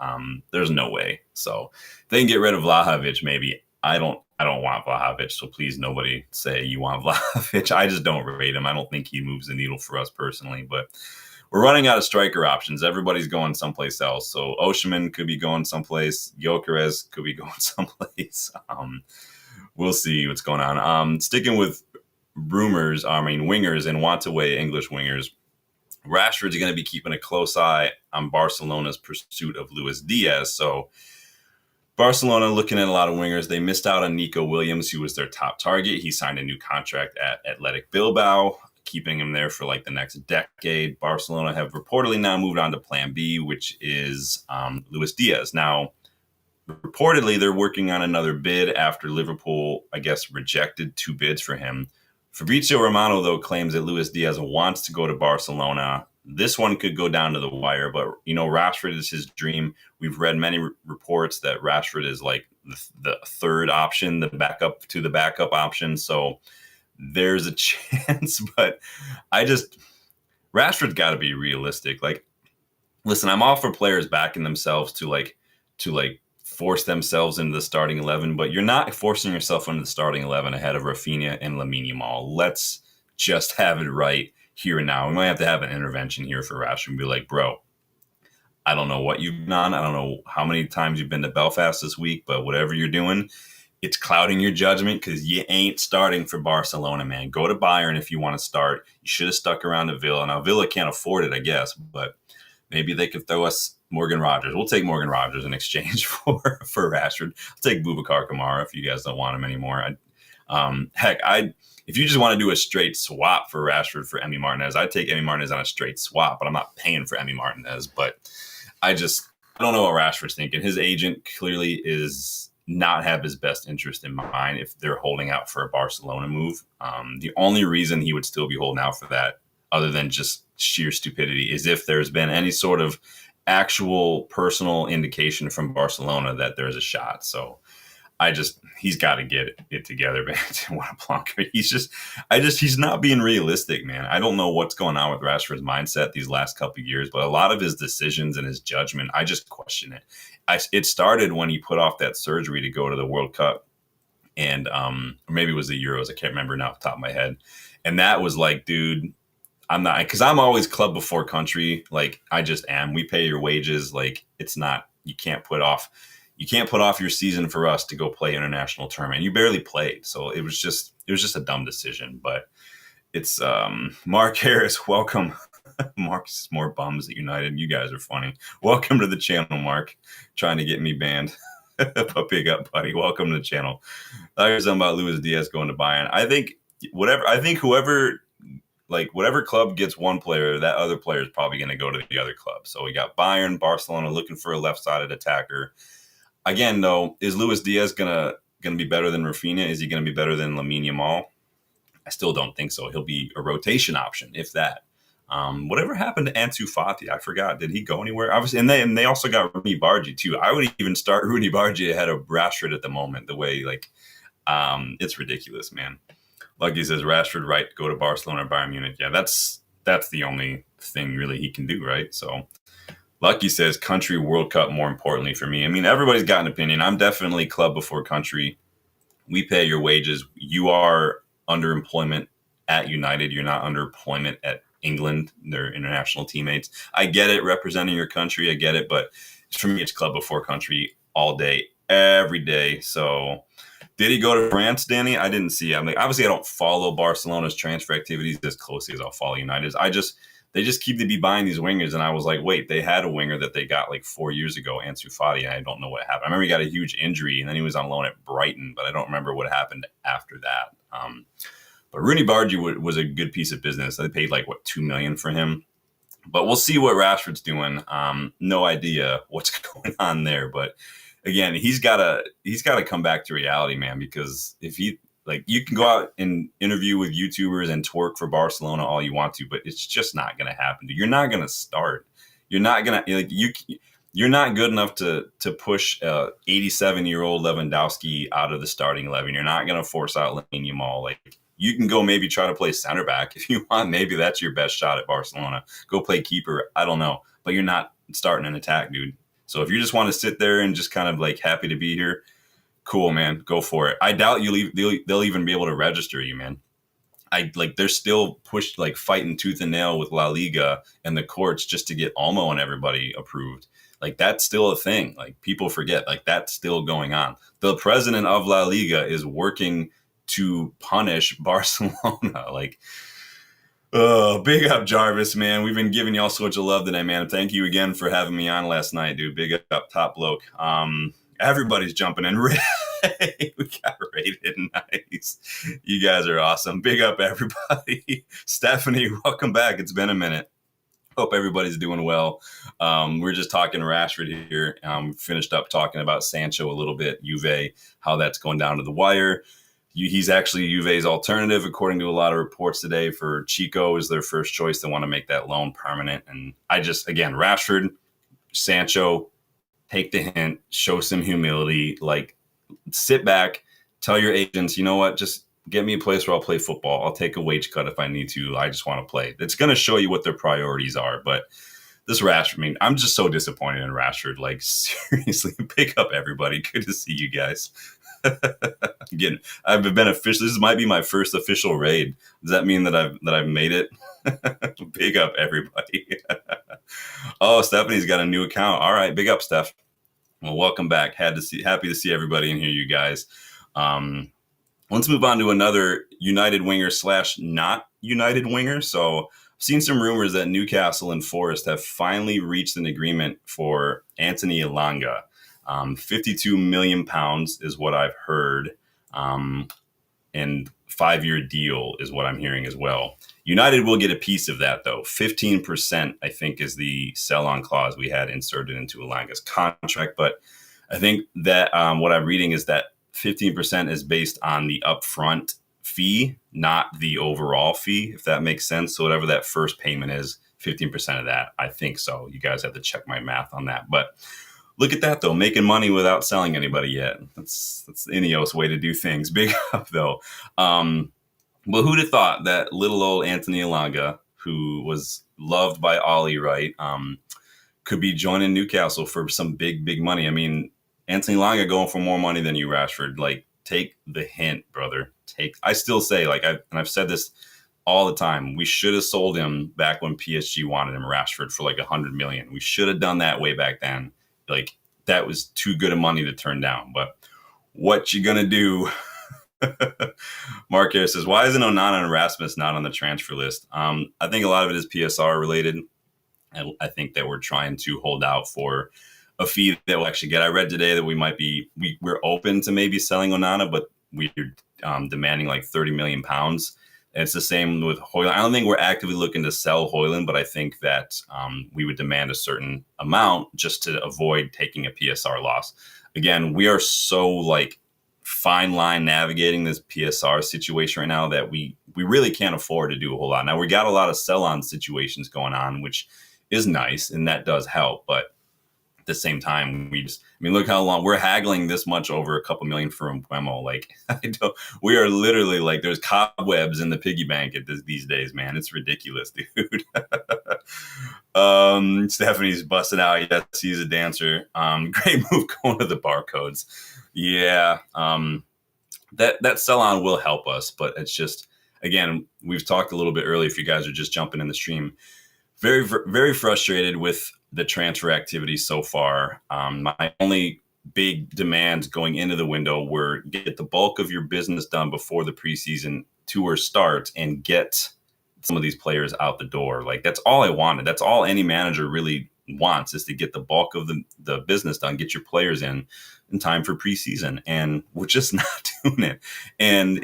There's no way. So if they can get rid of Vlahovic, maybe. I don't want Vlahovic, so please nobody say you want Vlahovic. I just don't rate him. I don't think he moves the needle for us personally, but we're running out of striker options. Everybody's going someplace else. So Osimhen could be going someplace. Gyökeres could be going someplace. We'll see what's going on. Sticking with rumors, wingers and want-away English wingers, Rashford's going to be keeping a close eye on Barcelona's pursuit of Luis Diaz. So Barcelona looking at a lot of wingers. They missed out on Nico Williams, who was their top target. He signed a new contract at Athletic Bilbao, keeping him there for like the next decade. Barcelona have reportedly now moved on to plan B, which is Luis Diaz. Now, reportedly, they're working on another bid after Liverpool, I guess, rejected 2 bids for him. Fabrizio Romano, though, claims that Luis Diaz wants to go to Barcelona this one could go down to the wire, but Rashford is his dream. We've read many reports that Rashford is like the third option, the backup to the backup option. So there's a chance, but Rashford's got to be realistic. Like, listen, I'm all for players backing themselves to force themselves into the starting 11, but you're not forcing yourself into the starting 11 ahead of Rafinha and Lamine Yamal. Let's just have it right here and now. We might have to have an intervention here for Rashford and be like, bro, I don't know what you've done. I don't know how many times you've been to Belfast this week, but whatever you're doing, it's clouding your judgment because you ain't starting for Barcelona, man. Go to Bayern if you want to start. You should have stuck around at Villa. Now, Villa can't afford it, I guess, but maybe they could throw us Morgan Rogers. We'll take Morgan Rogers in exchange for Rashford. I'll take Boubacar Kamara if you guys don't want him anymore. If you just want to do a straight swap for Rashford for Emi Martinez, I'd take Emi Martinez on a straight swap, but I'm not paying for Emi Martinez. But I don't know what Rashford's thinking. His agent clearly is not have his best interest in mind if they're holding out for a Barcelona move. The only reason he would still be holding out for that, other than just sheer stupidity, is if there's been any sort of actual personal indication from Barcelona that there's a shot. So he's got to get it together, man. What a plonker. He's not being realistic, man. I don't know what's going on with Rashford's mindset these last couple of years, but a lot of his decisions and his judgment, I just question it. It started when he put off that surgery to go to the World Cup, and or maybe it was the Euros. I can't remember now off the top of my head. And that was like, dude, I'm not, because I'm always club before country. Like, I just am. We pay your wages. Like, it's not, you can't put off your season for us to go play international tournament. You barely played. So it was just a dumb decision. But it's Mark Harris, welcome. Mark's more bums at United. You guys are funny. Welcome to the channel, Mark. Trying to get me banned. But big up, buddy. Welcome to the channel. I heard something about Luis Diaz going to Bayern. I think whatever club gets one player, that other player is probably going to go to the other club. So we got Bayern, Barcelona looking for a left-sided attacker. Again, though, is Luis Diaz gonna be better than Rafinha? Is he gonna be better than Lamine Yamal? I still don't think so. He'll be a rotation option, if that. Whatever happened to Ansu Fati? I forgot. Did he go anywhere? Obviously, and they also got Rooney Bargi too. I would even start Rooney Bargi ahead of Rashford at the moment. The way it's ridiculous, man. Lucky says Rashford right to go to Barcelona or Bayern Munich. Yeah, that's the only thing really he can do, right? So. Lucky says country World Cup more importantly for me. I mean, everybody's got an opinion. I'm definitely club before country. We pay your wages. You are underemployment at United. You're not underemployment at England, their international teammates. I get it, representing your country. I get it. But for me, it's club before country all day, every day. So did he go to France, Danny? I didn't see. Obviously, I don't follow Barcelona's transfer activities as closely as I'll follow United's. They just keep to be buying these wingers. And I was like, wait, they had a winger that they got like 4 years ago, Ansu Fati, and I don't know what happened. I remember he got a huge injury, and then he was on loan at Brighton, but I don't remember what happened after that. But Rooney Bargi was a good piece of business. They paid $2 million for him. But we'll see what Rashford's doing. No idea what's going on there. But again, he's gotta come back to reality, man, because if he you can go out and interview with YouTubers and twerk for Barcelona all you want to, but it's just not going to happen. You're not going to start. You're not going to you're not good enough to push 87-year-old Lewandowski out of the starting 11. You're not going to force out Lamine Yamal. You can go maybe try to play center back if you want. Maybe that's your best shot at Barcelona. Go play keeper. I don't know, but you're not starting an attack, dude. So if you just want to sit there and just kind of happy to be here, cool, man. Go for it. I doubt they'll even be able to register you, man. They're still pushed fighting tooth and nail with La Liga and the courts just to get Olmo and everybody approved. That's still a thing. People forget. That's still going on. The president of La Liga is working to punish Barcelona. Big up, Jarvis, man. We've been giving you all sorts of love today, man. Thank you again for having me on last night, dude. Big up, top bloke. Everybody's jumping in. We got rated. Nice. You guys are awesome. Big up, everybody. Stephanie, welcome back. It's been a minute. Hope everybody's doing well. We're just talking Rashford here. Finished up talking about Sancho a little bit, Juve, how that's going down to the wire. He's actually Juve's alternative, according to a lot of reports today. For Chico is their first choice. They want to make that loan permanent. And again, Rashford, Sancho, take the hint, show some humility, like sit back, tell your agents, you know what, just get me a place where I'll play football. I'll take a wage cut if I need to. I just want to play. It's going to show you what their priorities are. But this Rashford, I mean, I'm just so disappointed in Rashford. Like, seriously, pick up everybody. Good to see you guys. Again, I've been official. This might be my first official raid. Does that mean that I've made it? Big up everybody. Oh, Stephanie's got a new account. All right, big up, Steph. Well, welcome back. Happy to see everybody and hear you guys. Let's move on to another United winger / not United winger. So I've seen some rumors that Newcastle and Forest have finally reached an agreement for Anthony Elanga. 52 million pounds is what I've heard. And 5-year deal is what I'm hearing as well. United will get a piece of that, though. 15%, I think, is the sell-on clause we had inserted into Elanga's contract. But I think that what I'm reading is that 15% is based on the upfront fee, not the overall fee, if that makes sense. So whatever that first payment is, 15% of that, I think so. You guys have to check my math on that. But look at that, though, making money without selling anybody yet. That's the Ineos way to do things. Big up, though. But who'd have thought that little old Anthony Elanga, who was loved by Ollie, right, could be joining Newcastle for some big, big money. I mean, Anthony Elanga going for more money than you, Rashford. Like, take the hint, brother. I still say, like, I've said this all the time, we should have sold him back when PSG wanted him, Rashford, for like 100 million. We should have done that way back then. Like, that was too good of money to turn down. But what you gonna do? Mark here says, why isn't Onana and Rasmus not on the transfer list? I think a lot of it is PSR related. I think that we're trying to hold out for a fee that we'll actually get. I read today that we're open to maybe selling Onana, but we're demanding like 30 million pounds. And it's the same with Hojlund. I don't think we're actively looking to sell Hojlund, but I think that we would demand a certain amount just to avoid taking a PSR loss. Again, we are so like fine line navigating this PSR situation right now that we really can't afford to do a whole lot. Now, we got a lot of sell-on situations going on, which is nice, and that does help. But at the same time, look how long we're haggling this much over a couple million for Mbeumo. Like, we are literally like, there's cobwebs in the piggy bank these days, man. It's ridiculous, dude. Stephanie's busting out. Yes, he's a dancer. Great move going to the barcodes. Yeah. That sell-on will help us, but it's just, again, we've talked a little bit earlier, if you guys are just jumping in the stream, very, very frustrated with the transfer activity so far. My only big demands going into the window were get the bulk of your business done before the preseason tour starts and get some of these players out the door. Like, that's all I wanted. That's all any manager really wants, is to get the bulk of the business done, get your players in time for preseason. And we're just not doing it. And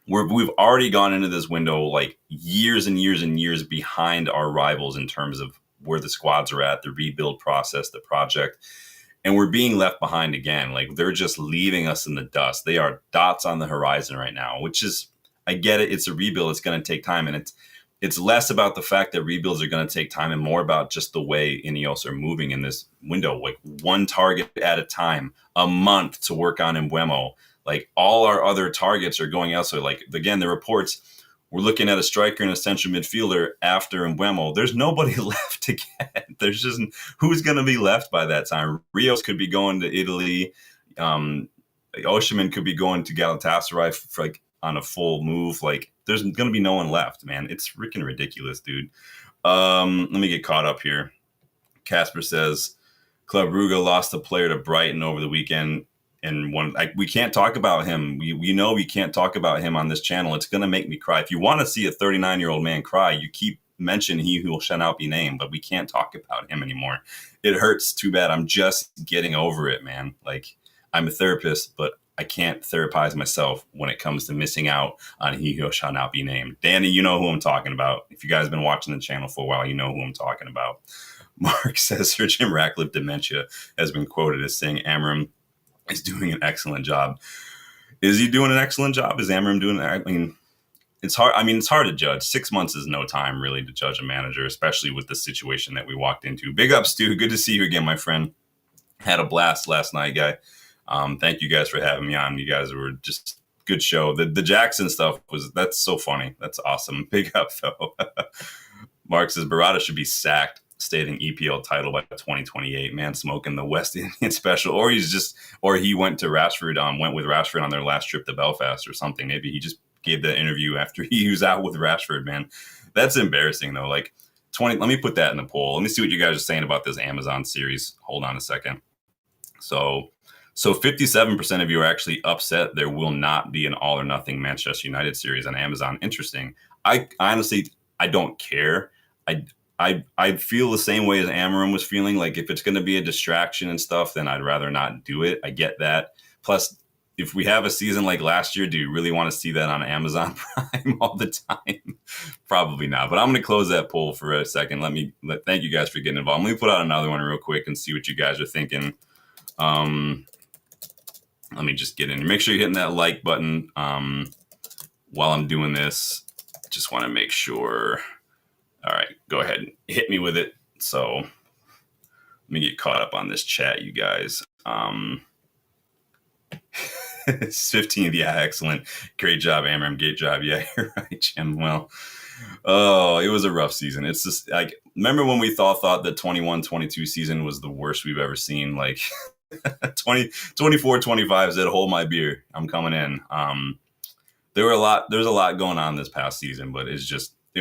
we've already gone into this window like years and years and years behind our rivals in terms of where the squads are at, the rebuild process, the project. And we're being left behind again. Like, they're just leaving us in the dust. They are dots on the horizon right now, which is, I get it. It's a rebuild. It's going to take time. And it's less about the fact that rebuilds are going to take time and more about just the way Ineos are moving in this window, like one target at a time, a month to work on Mbeumo. Like, all our other targets are going elsewhere. Like, again, the reports, we're looking at a striker and a central midfielder after Mbeumo. There's nobody left to get. There's just, who's going to be left by that time? Rios could be going to Italy. Osimhen could be going to Galatasaray for like on a full move. Like, there's going to be no one left, man. It's freaking ridiculous, dude. Let me get caught up here. Casper says, Club Brugge lost a player to Brighton over the weekend. And we can't talk about him. We know we can't talk about him on this channel. It's going to make me cry. If you want to see a 39-year-old man cry, you keep mentioning he who shall not be named, but we can't talk about him anymore. It hurts too bad. I'm just getting over it, man. Like, I'm a therapist, but I can't therapize myself when it comes to missing out on he who shall not be named. Danny, you know who I'm talking about. If you guys have been watching the channel for a while, you know who I'm talking about. Mark says Sir Jim Ratcliffe dementia has been quoted as saying Amorim is doing an excellent job. Is he doing an excellent job? Is Amorim doing? I mean, it's hard. I mean, it's hard to judge. 6 months is no time really to judge a manager, especially with the situation that we walked into. Big ups, Stu. Good to see you again, my friend. Had a blast last night, guy. Thank you guys for having me on. You guys were just good show. The Jackson stuff that's so funny. That's awesome. Big up though. Mark says Barada should be sacked, stating EPL title by 2028. Man, smoking the West Indian special, or he went with Rashford on their last trip to Belfast or something. Maybe he just gave the interview after he was out with Rashford. Man, that's embarrassing though. Like 20. Let me put that in the poll. Let me see what you guys are saying about this Amazon series. Hold on a second. So 57% of you are actually upset there will not be an all or nothing Manchester United series on Amazon. Interesting. I honestly don't care. I feel the same way as Amorim was feeling. Like if it's going to be a distraction and stuff, then I'd rather not do it. I get that. Plus, if we have a season like last year, do you really want to see that on Amazon Prime all the time? Probably not. But I'm going to close that poll for a second. Thank you guys for getting involved. Let me put out another one real quick and see what you guys are thinking. Let me just get in. Make sure you're hitting that like button while I'm doing this. Just want to make sure. All right, go ahead and hit me with it. So let me get caught up on this chat, you guys. 15th, yeah, excellent. Great job, Amorim. Great job. Yeah, you're right, Jim. Well, it was a rough season. It's just like, remember when we thought that 21-22 season was the worst we've ever seen? Like 24-25 said, hold my beer, I'm coming in. There's a lot going on this past season, but it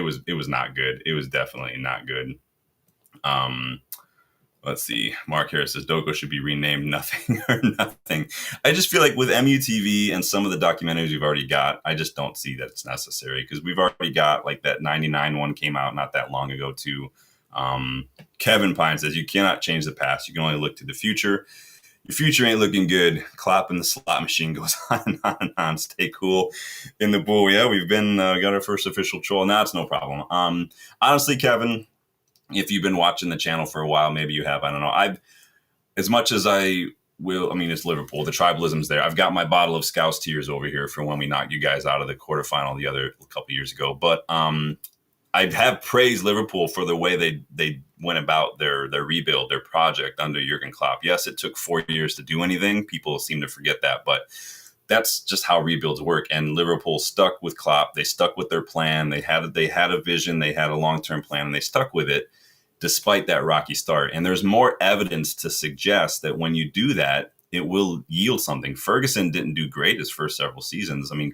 was not good. It was definitely not good. Let's see. Mark Harris says Doko should be renamed Nothing or Nothing. I just feel like with MUTV and some of the documentaries we've already got, I just don't see that it's necessary because we've already got like that 99 one came out not that long ago too. Kevin Pine says you cannot change the past. You can only look to the future. Your future ain't looking good. Clap in the slot machine goes on and on and on. Stay cool in the bull. Yeah, we've been got our first official troll. Now it's no problem. Honestly, Kevin, if you've been watching the channel for a while, maybe you have. I don't know. As much as I will. I mean, it's Liverpool. The tribalism's there. I've got my bottle of Scouse tears over here for when we knocked you guys out of the quarterfinal the other couple years ago. But I have praised Liverpool for the way they went about their rebuild, their project under Jurgen Klopp. Yes, it took 4 years to do anything. People seem to forget that, but that's just how rebuilds work. And Liverpool stuck with Klopp. They stuck with their plan. They had a vision. They had a long-term plan, and they stuck with it despite that rocky start. And there's more evidence to suggest that when you do that, it will yield something. Ferguson didn't do great his first several seasons. I mean,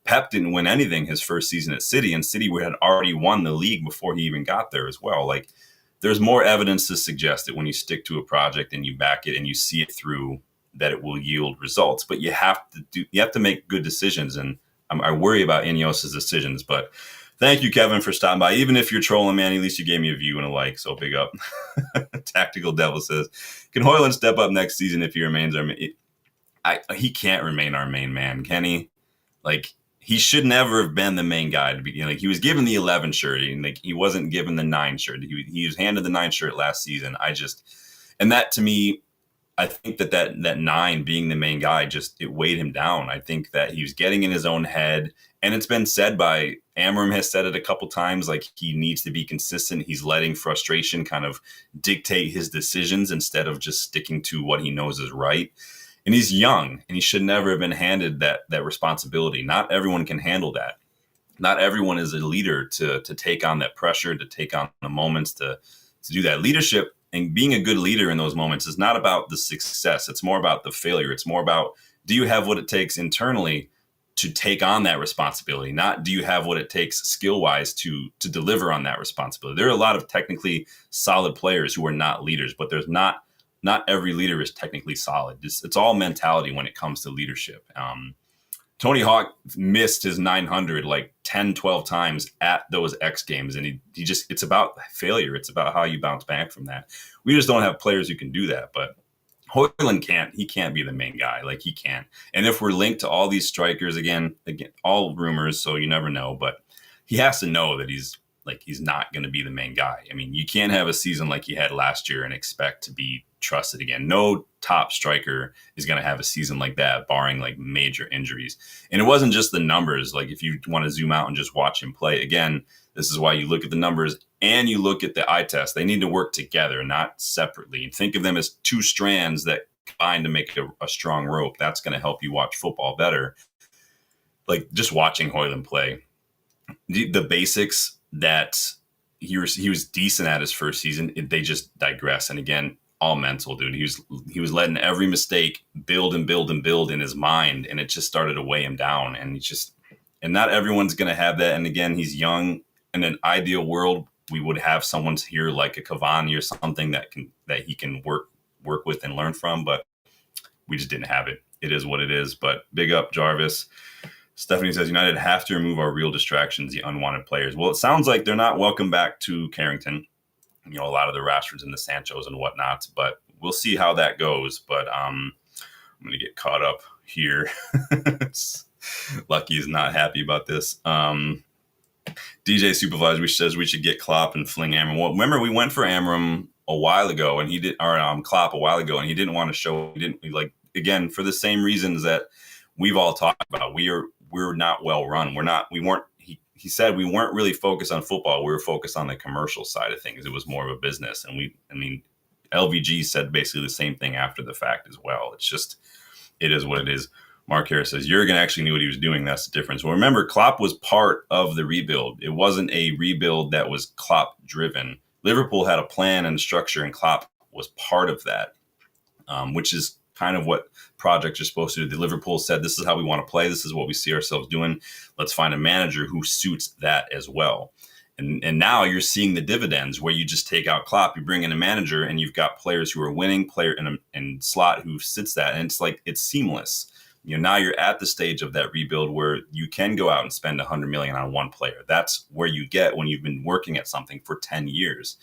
Pep didn't win anything his first season at City, and City had already won the league before he even got there as well. Like, there's more evidence to suggest that when you stick to a project and you back it and you see it through, that it will yield results. But you have to make good decisions, and I worry about Ineos's decisions. But thank you, Kevin, for stopping by. Even if you're trolling, man, at least you gave me a view and a like, so big up. Tactical Devil says, can Hojlund step up next season if he remains our main? He can't remain our main man, can he? Like, he should never have been the main guy to be. Like, he was given the 11 shirt, and like he wasn't given the 9 shirt. He was handed the 9 shirt last season. And that to me, I think that 9 being the main guy it weighed him down. I think that he was getting in his own head, and it's been said by Amorim has said it a couple times. Like, he needs to be consistent. He's letting frustration kind of dictate his decisions instead of just sticking to what he knows is right. And he's young, and he should never have been handed that responsibility. Not everyone can handle that. Not everyone is a leader to take on that pressure, to take on the moments, to do that. Leadership and being a good leader in those moments is not about the success. It's more about the failure. It's more about, do you have what it takes internally to take on that responsibility? Not do you have what it takes skill-wise to deliver on that responsibility? There are a lot of technically solid players who are not leaders, but there's not every leader is technically solid. It's all mentality when it comes to leadership. Tony Hawk missed his 900 like 10, 12 times at those X Games. And it's about failure. It's about how you bounce back from that. We just don't have players who can do that. But Hojlund can't be the main guy. Like, he can't. And if we're linked to all these strikers, again, all rumors, so you never know. But he has to know that he's like he's not going to be the main guy. I mean, you can't have a season like he had last year and expect to be trusted again. No top striker is going to have a season like that, barring like major injuries. And it wasn't just the numbers. Like if you want to zoom out and just watch him play again, this is why you look at the numbers and you look at the eye test. They need to work together, not separately. And think of them as two strands that combine to make a strong rope. That's going to help you watch football better. Like just watching Hojlund play, the basics that he was decent at his first season, they just digress. And again, all mental, dude. He was letting every mistake build and build and build in his mind, and it just started to weigh him down. And and not everyone's going to have that. And again, he's young. In an ideal world, we would have someone here like a Cavani or something that he can work with and learn from, but we just didn't have it. It is what it is. But big up Jarvis. Stephanie says United have to remove our real distractions, the unwanted players. Well, it sounds like they're not welcome back to Carrington. You know, a lot of the Rashfords and the Sanchos and whatnot, but we'll see how that goes. But I'm going to get caught up here. Lucky is not happy about this. DJ Supervisor says we should get Klopp and fling Amorim. Well, remember we went for Amorim a while ago, and he did, or Klopp a while ago, and he didn't want to show. He didn't like again for the same reasons that we've all talked about. We're not well run. We weren't. He said we weren't really focused on football. We were focused on the commercial side of things. It was more of a business, and LVG said basically the same thing after the fact as well. It's just it is what it is. Mark Harris says, Jurgen actually knew what he was doing. That's the difference. Well, remember, Klopp was part of the rebuild. It wasn't a rebuild that was Klopp-driven. Liverpool had a plan and structure, and Klopp was part of that, which is kind of what projects are supposed to do. The Liverpool said, this is how we want to play. This is what we see ourselves doing. Let's find a manager who suits that as well. And now you're seeing the dividends where you just take out Klopp, you bring in a manager, and you've got players who are winning, player in slot who sits that. And it's like, it's seamless. You know, now you're at the stage of that rebuild where you can go out and spend $100 million on one player. That's where you get when you've been working at something for 10 years.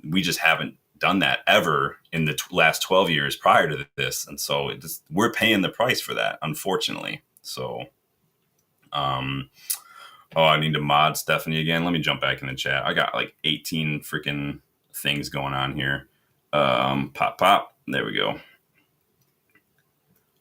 We just haven't done that ever in the last 12 years prior to this. And so we're paying the price for that, unfortunately. So, I need to mod Stephanie again. Let me jump back in the chat. I got like 18 freaking things going on here. Pop. There we go.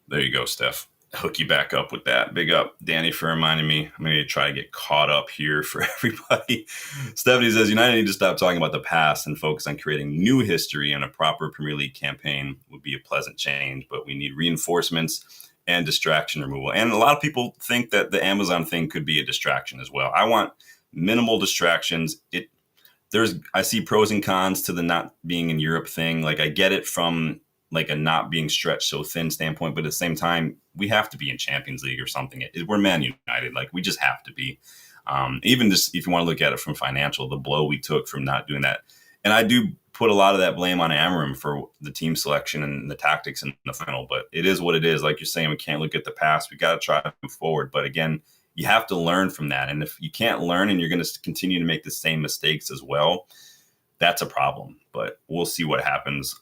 There you go, Steph. Hook you back up with that. Big up, Danny, for reminding me. I'm going to try to get caught up here for everybody. Stephanie says, United need to stop talking about the past and focus on creating new history, and a proper Premier League campaign would be a pleasant change, but we need reinforcements and distraction removal. And a lot of people think that the Amazon thing could be a distraction as well. I want minimal distractions. I see pros and cons to the not being in Europe thing. Like I get it from like a not being stretched so thin standpoint, but at the same time, we have to be in Champions League or something. We're Man United. Like we just have to be. Even just if you want to look at it from financial, the blow we took from not doing that. And I do put a lot of that blame on Amorim for the team selection and the tactics in the final, but it is what it is. Like you're saying, we can't look at the past. We got to try to move forward. But again, you have to learn from that. And if you can't learn and you're going to continue to make the same mistakes as well, that's a problem. But we'll see what happens.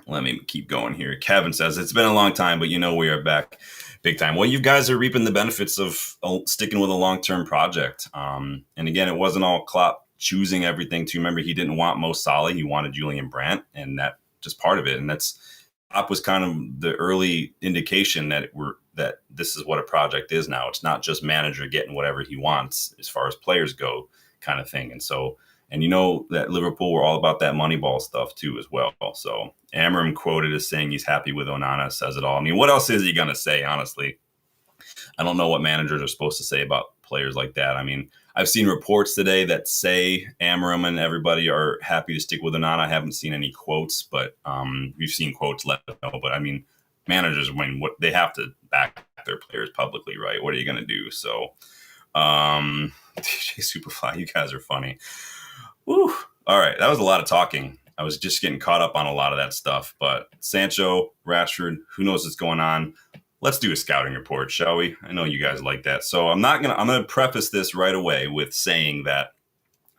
Let me keep going here. Kevin says, it's been a long time, but we are back big time. Well, you guys are reaping the benefits of sticking with a long-term project. And again, it wasn't all Klopp choosing everything to remember. He didn't want Mo Salah. He wanted Julian Brandt, and that just part of it. And Klopp was kind of the early indication that this is what a project is now. It's not just manager getting whatever he wants as far as players go kind of thing. And so, and that Liverpool were all about that Moneyball stuff too as well. So Amorim quoted as saying he's happy with Onana, says it all. I mean, what else is he going to say, honestly? I don't know what managers are supposed to say about players like that. I mean, I've seen reports today that say Amorim and everybody are happy to stick with Onana. I haven't seen any quotes, but we've seen quotes, let us know. But I mean, managers, what they have to back their players publicly, right? What are you going to do? So DJ Superfly, you guys are funny. Woo. All right. That was a lot of talking. I was just getting caught up on a lot of that stuff. But Sancho, Rashford, who knows what's going on? Let's do a scouting report, shall we? I know you guys like that. So I'm going to preface this right away with saying that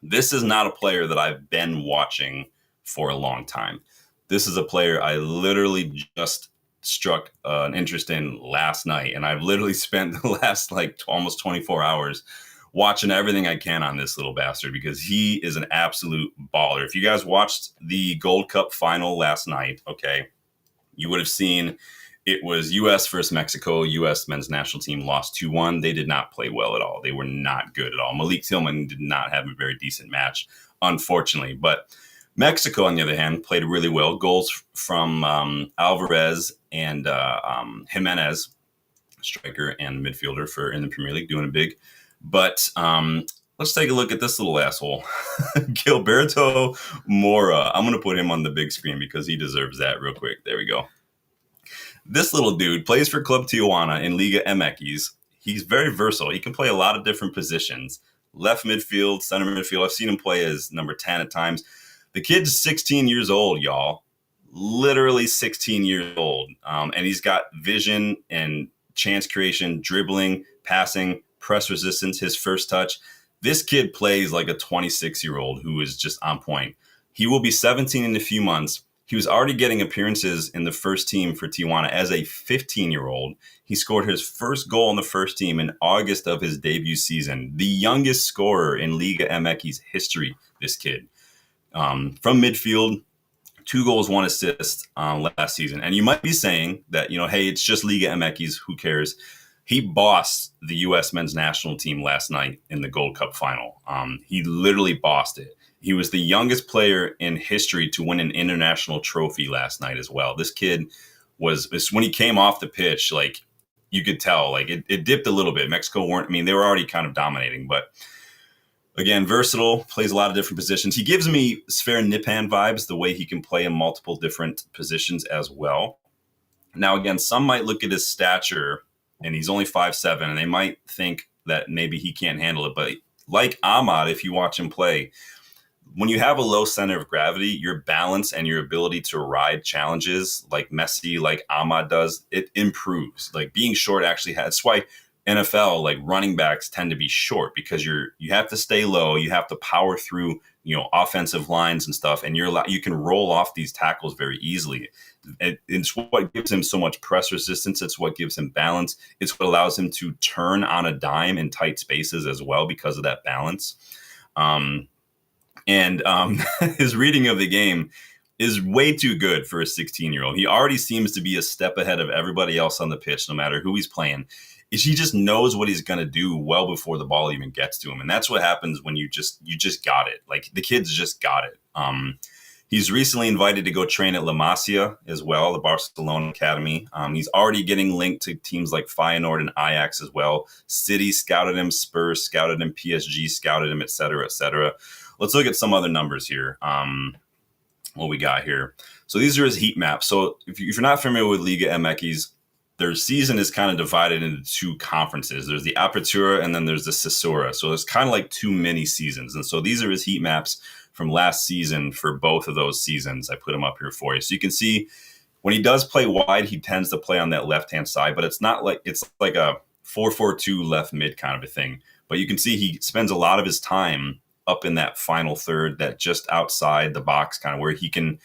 this is not a player that I've been watching for a long time. This is a player I literally just struck an interest in last night. And I've literally spent the last almost 24 hours watching everything I can on this little bastard because he is an absolute baller. If you guys watched the Gold Cup final last night, okay, you would have seen it was U.S. versus Mexico. U.S. men's national team lost 2-1. They did not play well at all. They were not good at all. Malik Tillman did not have a very decent match, unfortunately. But Mexico, on the other hand, played really well. Goals from Alvarez and Jimenez, striker and midfielder for in the Premier League, doing it big. But let's take a look at this little asshole, Gilberto Mora. I'm going to put him on the big screen because he deserves that real quick. There we go. This little dude plays for Club Tijuana in Liga MX. He's very versatile. He can play a lot of different positions. Left midfield, center midfield. I've seen him play as number 10 at times. The kid's 16 years old, y'all. Literally 16 years old. And he's got vision and chance creation, dribbling, passing, press resistance, his first touch. This kid plays like a 26-year-old who is just on point. He will be 17 in a few months. He was already getting appearances in the first team for Tijuana as a 15-year-old. He scored his first goal on the first team in August of his debut season. The youngest scorer in Liga MX history, this kid. From midfield, 2 goals, 1 assist last season. And you might be saying that, hey, it's just Liga MX, who cares? He bossed the U.S. men's national team last night in the Gold Cup final. He literally bossed it. He was the youngest player in history to win an international trophy last night as well. This kid was, when he came off the pitch, like you could tell, like it dipped a little bit. Mexico they were already kind of dominating, but again, versatile, plays a lot of different positions. He gives me Sver Nipan vibes, the way he can play in multiple different positions as well. Now, again, some might look at his stature and he's only 5'7", and they might think that maybe he can't handle it. But like Ahmad, if you watch him play, when you have a low center of gravity, your balance and your ability to ride challenges like Messi, like Ahmad does, it improves. Like being short actually has. That's why NFL, like running backs, tend to be short because you have to stay low, you have to power through offensive lines and stuff, and you can roll off these tackles very easily. It's what gives him so much press resistance. It's what gives him balance. It's what allows him to turn on a dime in tight spaces as well because of that balance. His reading of the game is way too good for a 16-year-old. He already seems to be a step ahead of everybody else on the pitch, no matter who he's playing. He just knows what he's going to do well before the ball even gets to him. And that's what happens when you just got it. Like the kid's just got it. He's recently invited to go train at La Masia as well, the Barcelona Academy. He's already getting linked to teams like Feyenoord and Ajax as well. City scouted him, Spurs scouted him, PSG scouted him, et cetera, et cetera. Let's look at some other numbers here. What we got here. So these are his heat maps. So if you're not familiar with Liga MX, their season is kind of divided into 2 conferences. There's the Apertura and then there's the Cesura. So it's kind of like 2 mini seasons. And so these are his heat maps from last season for both of those seasons. I put them up here for you. So you can see when he does play wide, he tends to play on that left-hand side, but it's like a 4-4-2 left mid kind of a thing. But you can see he spends a lot of his time up in that final third, that just outside the box kind of where and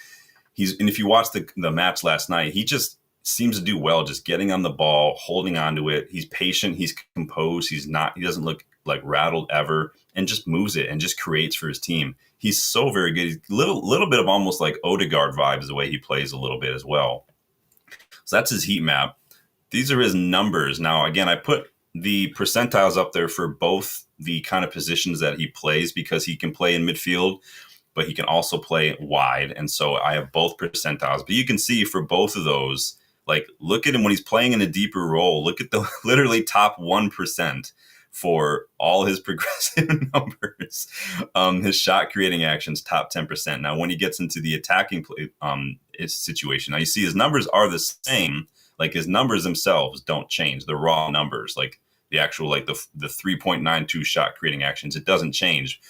if you watch the match last night, he just seems to do well, just getting on the ball, holding on to it. He's patient, he's composed, he doesn't look like rattled ever, and just moves it and just creates for his team. He's so very good. He's little bit of almost like Odegaard vibes the way he plays a little bit as well. So that's his heat map. These are his numbers. Now, again, I put the percentiles up there for both the kind of positions that he plays because he can play in midfield, but he can also play wide. And so I have both percentiles. But you can see for both of those, like look at him when he's playing in a deeper role. Look at the literally top 1% for all his progressive numbers. His shot creating actions, top 10%. Now, when he gets into the attacking situation, now you see his numbers are the same. Like his numbers themselves don't change. The raw numbers, like the actual, like the 3.92 shot creating actions, it doesn't change.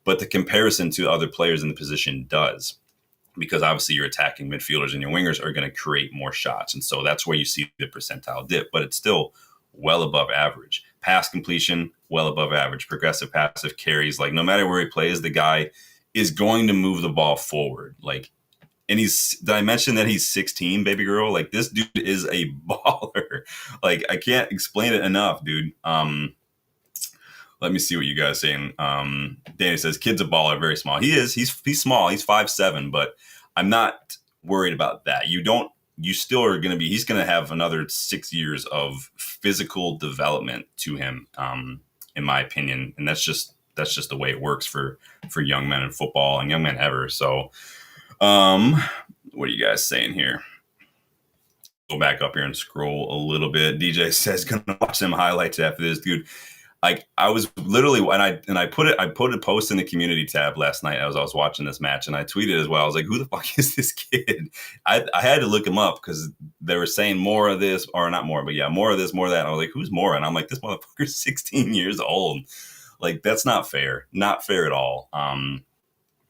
But the comparison to other players in the position does, because obviously your attacking midfielders and your wingers are going to create more shots. And so that's where you see the percentile dip, but it's still well above average. Pass completion, well above average. Progressive passive carries, like no matter where he plays, the guy is going to move the ball forward. Like, and did I mention that he's 16, baby girl? Like this dude is a baller. Like I can't explain it enough, dude. Let me see what you guys are saying. Danny says, kid's a baller, very small. He is. He's small. He's 5'7", but I'm not worried about that. You still are going to be, he's going to have another 6 years of physical development to him, in my opinion. And that's just the way it works for young men in football and young men ever. So, what are you guys saying here? Go back up here and scroll a little bit. DJ says, gonna watch some highlights after this, dude. Like, I was literally, I put a post in the community tab last night as I was watching this match, and I tweeted as well. I was like, who the fuck is this kid? I had to look him up because they were saying more of this, or not more, but yeah, more of this, more of that. And I was like, who's more? And I'm like, this motherfucker's 16 years old. Like, that's not fair. Not fair at all.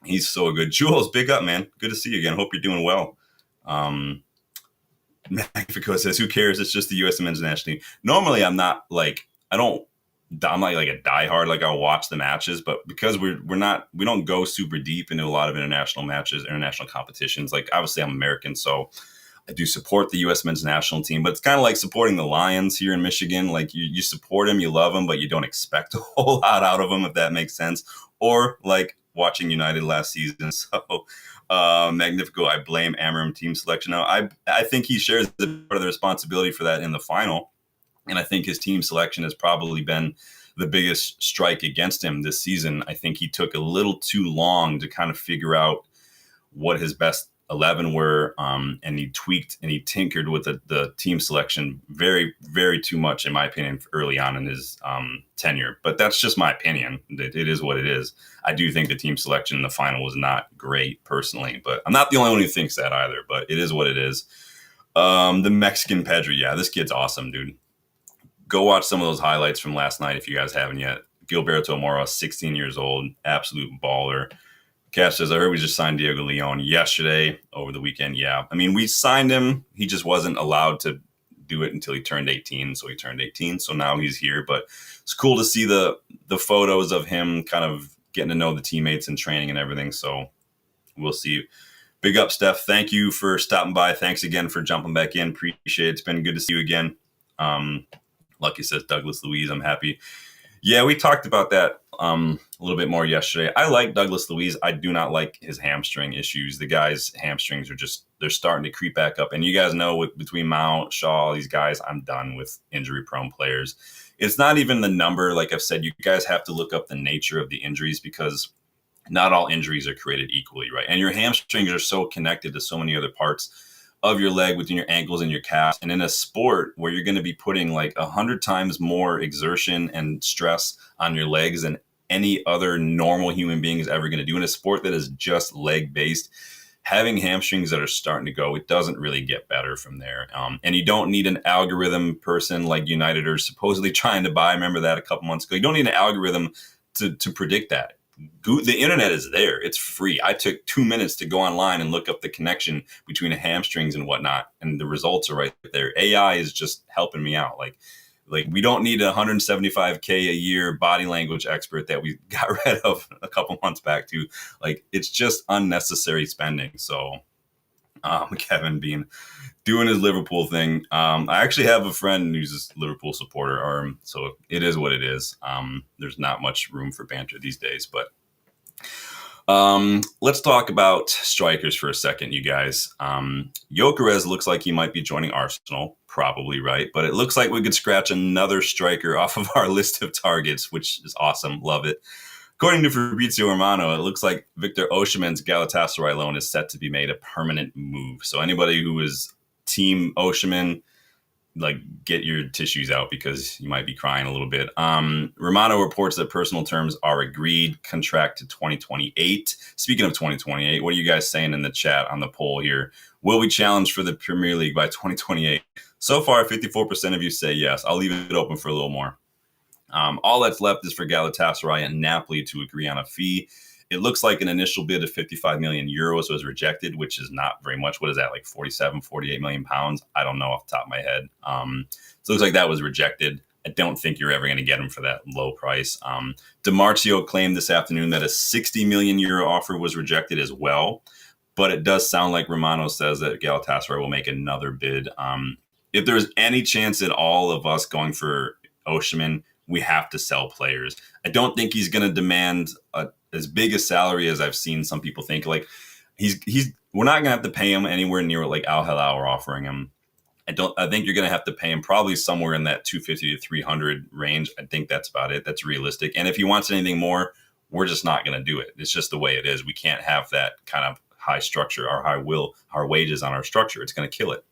He's so good. Jules, big up, man. Good to see you again. Hope you're doing well. Magnifico says, who cares? It's just the U.S. men's national team. Normally, I'm not like a diehard. Like, I'll watch the matches, but because we don't go super deep into a lot of international matches, international competitions. Like, obviously, I'm American, so I do support the U.S. men's national team. But it's kind of like supporting the Lions here in Michigan. Like, you support them, you love them, but you don't expect a whole lot out of them, if that makes sense. Or like watching United last season. So, Magnifico, I blame Amorim team selection. Now, I think he shares part of the responsibility for that in the final. And I think his team selection has probably been the biggest strike against him this season. I think he took a little too long to kind of figure out what his best 11 were, and he tweaked and he tinkered with the team selection very, very too much, in my opinion, early on in his tenure. But that's just my opinion. It is what it is. I do think the team selection in the final was not great personally, but I'm not the only one who thinks that either, but it is what it is. The Mexican Pedri, yeah, this kid's awesome, dude. Go watch some of those highlights from last night if you guys haven't yet. Gilberto Moro, 16 years old, absolute baller. Cash says, I heard we just signed Diego Leon yesterday over the weekend. Yeah, I mean, we signed him. He just wasn't allowed to do it until he turned 18. So he turned 18. So now he's here. But it's cool to see the photos of him kind of getting to know the teammates and training and everything. So we'll see. Big up, Steph. Thank you for stopping by. Thanks again for jumping back in. Appreciate it. It's been good to see you again. Lucky says Douglas Luiz. I'm happy. Yeah, we talked about that a little bit more yesterday. I like Douglas Luiz. I do not like his hamstring issues. The guy's hamstrings are they're starting to creep back up. And you guys know between Mount, Shaw, these guys, I'm done with injury-prone players. It's not even the number. Like I've said, you guys have to look up the nature of the injuries because not all injuries are created equally, right? And your hamstrings are so connected to so many other parts of your leg, within your ankles and your calves. And in a sport where you're going to be putting like 100 times more exertion and stress on your legs than any other normal human being is ever going to do in a sport that is just leg based, having hamstrings that are starting to go, it doesn't really get better from there. And you don't need an algorithm person like United are supposedly trying to buy. I remember that a couple months ago. You don't need an algorithm to predict that. The internet is there. It's free. I took 2 minutes to go online and look up the connection between hamstrings and whatnot, and the results are right there. AI is just helping me out. Like we don't need a $175K a year body language expert that we got rid of a couple months back too. Like, it's just unnecessary spending. So Kevin doing his Liverpool thing. I actually have a friend who's a Liverpool supporter, so it is what it is. There's not much room for banter these days, but let's talk about strikers for a second, you guys. Gyökeres looks like he might be joining Arsenal, probably, right? But it looks like we could scratch another striker off of our list of targets, which is awesome. Love it. According to Fabrizio Romano, it looks like Victor Osimhen's Galatasaray loan is set to be made a permanent move. So anybody who is Team Osimhen, like, get your tissues out because you might be crying a little bit. Romano reports that personal terms are agreed, contract to 2028. Speaking of 2028, what are you guys saying in the chat on the poll here? Will we challenge for the Premier League by 2028? So far, 54% of you say yes. I'll leave it open for a little more. All that's left is for Galatasaray and Napoli to agree on a fee. It looks like an initial bid of 55 million euros was rejected, which is not very much. What is that, like 47, 48 million pounds? I don't know off the top of my head. So it looks like that was rejected. I don't think you're ever going to get him for that low price. DiMarzio claimed this afternoon that a 60 million euro offer was rejected as well. But it does sound like Romano says that Galatasaray will make another bid. If there's any chance at all of us going for Osimhen, we have to sell players. I don't think he's going to demand as big a salary as I've seen some people think. Like we're not going to have to pay him anywhere near what like Al Hilal are offering him. I think you're going to have to pay him probably somewhere in that 250 to 300 range. I think that's about it. That's realistic. And if he wants anything more, we're just not going to do it. It's just the way it is. We can't have that kind of high structure, our wages on our structure. It's going to kill it.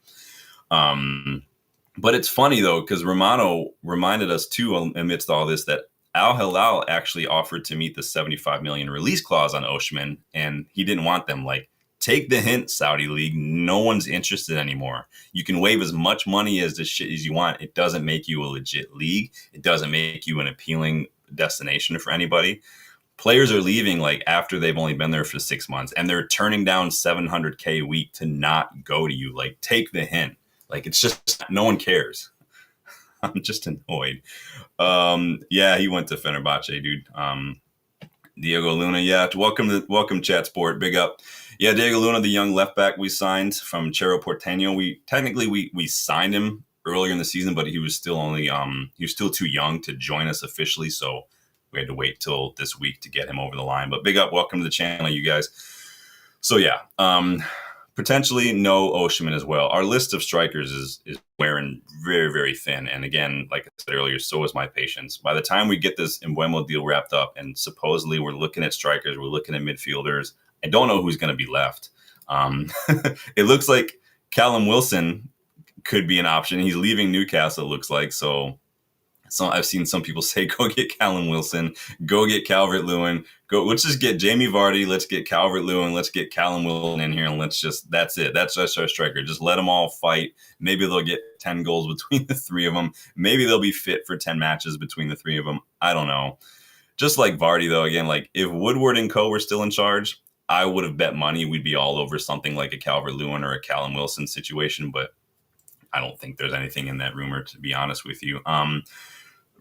But it's funny though, because Romano reminded us too, amidst all this, that Al Hilal actually offered to meet the 75 million release clause on Osimhen, and he didn't want them. Like, take the hint, Saudi League. No one's interested anymore. You can wave as much money as this shit as you want. It doesn't make you a legit league. It doesn't make you an appealing destination for anybody. Players are leaving like after they've only been there for 6 months, and they're turning down $700K a week to not go to you. Like, take the hint. Like, it's just no one cares. I'm just annoyed. Yeah, he went to Fenerbahce, dude. Diego Luna, yeah. Welcome, Chat Sport. Big up. Yeah, Diego Luna, the young left back we signed from Cerro Porteño. We signed him earlier in the season, but he was still too young to join us officially. So we had to wait till this week to get him over the line. But big up, welcome to the channel, you guys. So yeah, potentially no Osimhen as well. Our list of strikers is wearing very, very thin. And again, like I said earlier, so is my patience. By the time we get this Mbeumo deal wrapped up, and supposedly we're looking at strikers, we're looking at midfielders, I don't know who's going to be left. It looks like Callum Wilson could be an option. He's leaving Newcastle, it looks like. So I've seen some people say, go get Callum Wilson, go get Calvert-Lewin, let's just get Jamie Vardy, let's get Calvert-Lewin, let's get Callum Wilson in here, and that's it. That's just our striker. Just let them all fight. Maybe they'll get 10 goals between the three of them. Maybe they'll be fit for 10 matches between the three of them. I don't know. Just like Vardy, though, again, like if Woodward and co were still in charge, I would have bet money we'd be all over something like a Calvert-Lewin or a Callum Wilson situation, but I don't think there's anything in that rumor, to be honest with you.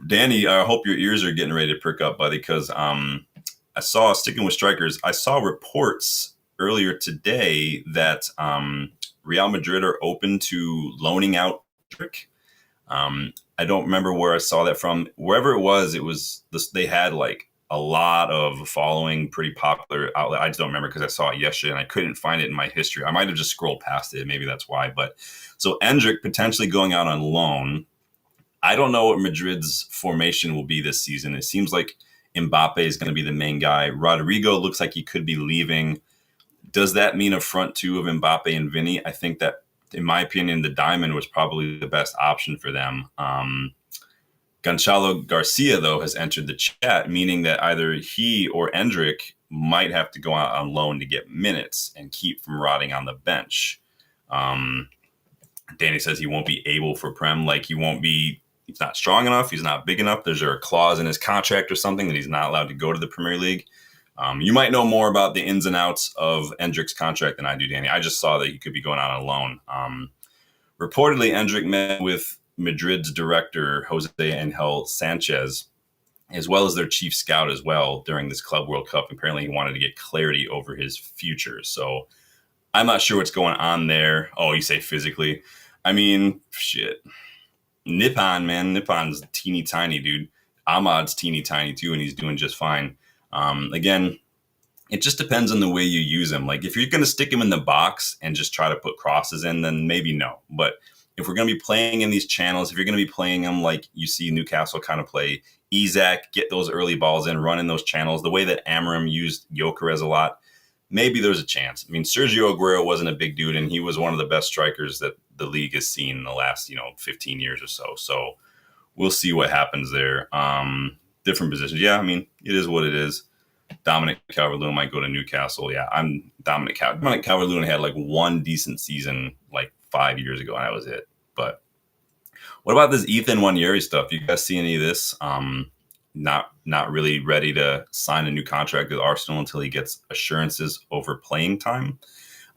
Danny, I hope your ears are getting ready to prick up, buddy, because I saw, sticking with strikers, I saw reports earlier today that Real Madrid are open to loaning out Hendrick. I don't remember where I saw that from. Wherever it was they had like a lot of following, pretty popular outlet. I just don't remember because I saw it yesterday and I couldn't find it in my history. I might have just scrolled past it. Maybe that's why. But so Hendrick potentially going out on loan. I don't know what Madrid's formation will be this season. It seems like Mbappe is going to be the main guy. Rodrigo looks like he could be leaving. Does that mean a front two of Mbappe and Vinny? I think that, in my opinion, the diamond was probably the best option for them. Gonçalo Garcia, though, has entered the chat, meaning that either he or Hendrick might have to go out on loan to get minutes and keep from rotting on the bench. Danny says he won't be able for Prem. Like, he's not strong enough. He's not big enough. There's a clause in his contract or something that he's not allowed to go to the Premier League. You might know more about the ins and outs of Hendrick's contract than I do, Danny. I just saw that he could be going out on loan. Reportedly, Hendrick met with Madrid's director, Jose Angel Sanchez, as well as their chief scout as well during this Club World Cup. Apparently, he wanted to get clarity over his future. So I'm not sure what's going on there. Oh, you say physically. I mean, shit. Nippon, man. Nippon's teeny tiny, dude. Ahmad's teeny tiny too, and he's doing just fine. Again, it just depends on the way you use him. Like, if you're going to stick him in the box and just try to put crosses in, then maybe no. But if we're going to be playing in these channels, if you're going to be playing them like you see Newcastle kind of play, Isak, get those early balls in, run in those channels, the way that Amorim used Gyökeres a lot, maybe there's a chance. I mean, Sergio Aguero wasn't a big dude, and he was one of the best strikers that the league has seen in the last, 15 years or so. So we'll see what happens there. Different positions. Yeah, I mean, it is what it is. Dominic Calvert-Lewin might go to Newcastle. Yeah, Dominic Calvert-Lewin had like one decent season like 5 years ago, and that was it. But what about this Ethan Nwaneri stuff? You guys see any of this? Not really ready to sign a new contract with Arsenal until he gets assurances over playing time.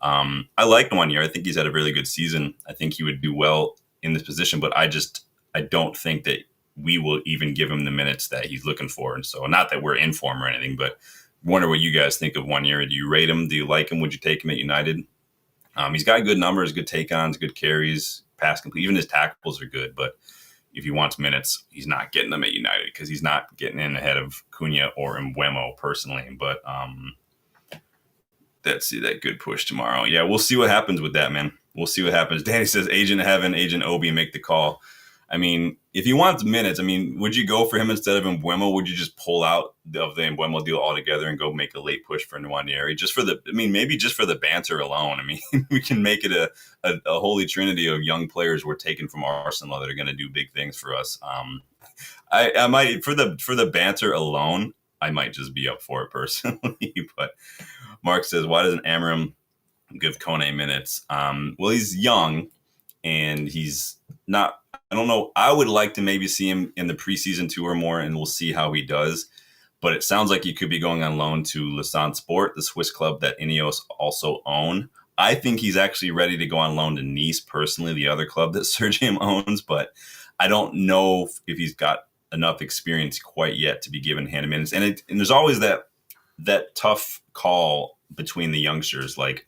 I like Nwaneri. I think he's had a really good season. I think he would do well in this position, but I don't think that we will even give him the minutes that he's looking for. And so, not that we're in form or anything, but wonder what you guys think of Nwaneri. Do you rate him? Do you like him? Would you take him at United? He's got good numbers, good take-ons, good carries, pass complete. Even his tackles are good, but if he wants minutes, he's not getting them at United because he's not getting in ahead of Cunha or Mbeumo personally. But let's see that good push tomorrow. Yeah, we'll see what happens with that, man. We'll see what happens. Danny says, Agent Heaven, Agent Obi, make the call. I mean, if he wants minutes, I mean, would you go for him instead of Mbeumo? Would you just pull out of the Mbeumo deal altogether and go make a late push for Nwaneri? Just for maybe just for the banter alone. I mean, we can make it a holy trinity of young players we're taking from Arsenal that are going to do big things for us. I might, for the banter alone, I might just be up for it personally. But Mark says, why doesn't Amorim give Kone minutes? Well, he's young and he's not. I don't know. I would like to maybe see him in the preseason tour more, and we'll see how he does. But it sounds like he could be going on loan to Lausanne Sport, the Swiss club that Ineos also own. I think he's actually ready to go on loan to Nice, personally, the other club that Sergium owns. But I don't know if he's got enough experience quite yet to be given hand minutes. And there's always that tough call between the youngsters. Like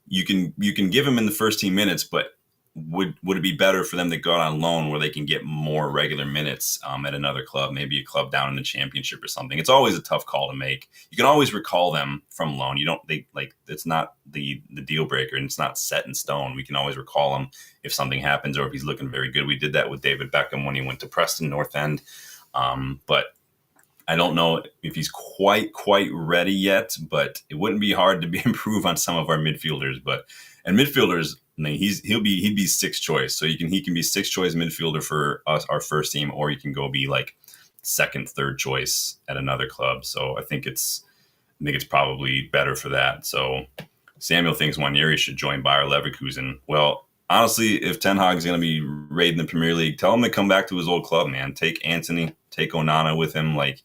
you can give him in the first team minutes, but would it be better for them to go out on loan where they can get more regular minutes at another club, maybe a club down in the championship or something? It's always a tough call to make. You can always recall them from loan. It's not the deal breaker and it's not set in stone. We can always recall him if something happens or if he's looking very good. We did that with David Beckham when he went to Preston North End. But I don't know if he's quite ready yet, but it wouldn't be hard to be improve on some of our midfielders. And midfielders, I mean, he'd be sixth choice. So he can be sixth choice midfielder for us, our first team, or he can go be like second, third choice at another club. So I think it's probably better for that. So Samuel thinks Nwaneri should join Bayer Leverkusen. Well, honestly, if Ten Hag's going to be raiding the Premier League, tell him to come back to his old club, man. Take Anthony, take Onana with him. Like,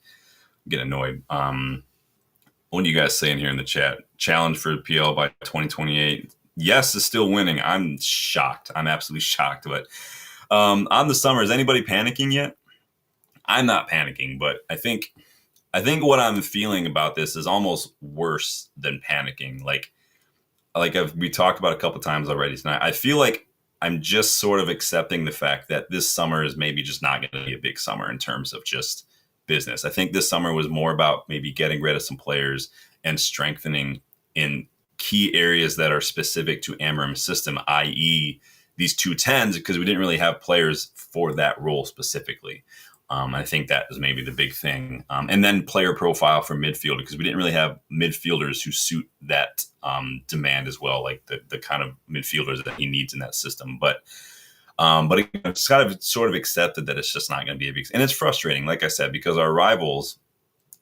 get annoyed. What are you guys saying here in the chat? Challenge for PL by 2028. Yes is still winning. I'm shocked. I'm absolutely shocked. But on the summer, is anybody panicking yet? I'm not panicking, but I think what I'm feeling about this is almost worse than panicking. Like we talked about a couple times already tonight. I feel like I'm just sort of accepting the fact that this summer is maybe just not going to be a big summer in terms of just business. I think this summer was more about maybe getting rid of some players and strengthening in key areas that are specific to Amorim's system, i.e. these 210s, because we didn't really have players for that role specifically. I think that is maybe the big thing. And then player profile for midfield, because we didn't really have midfielders who suit that demand as well, like the kind of midfielders that he needs in that system. But it's kind of sort of accepted that it's just not going to be a big, and it's frustrating, like I said, because our rivals,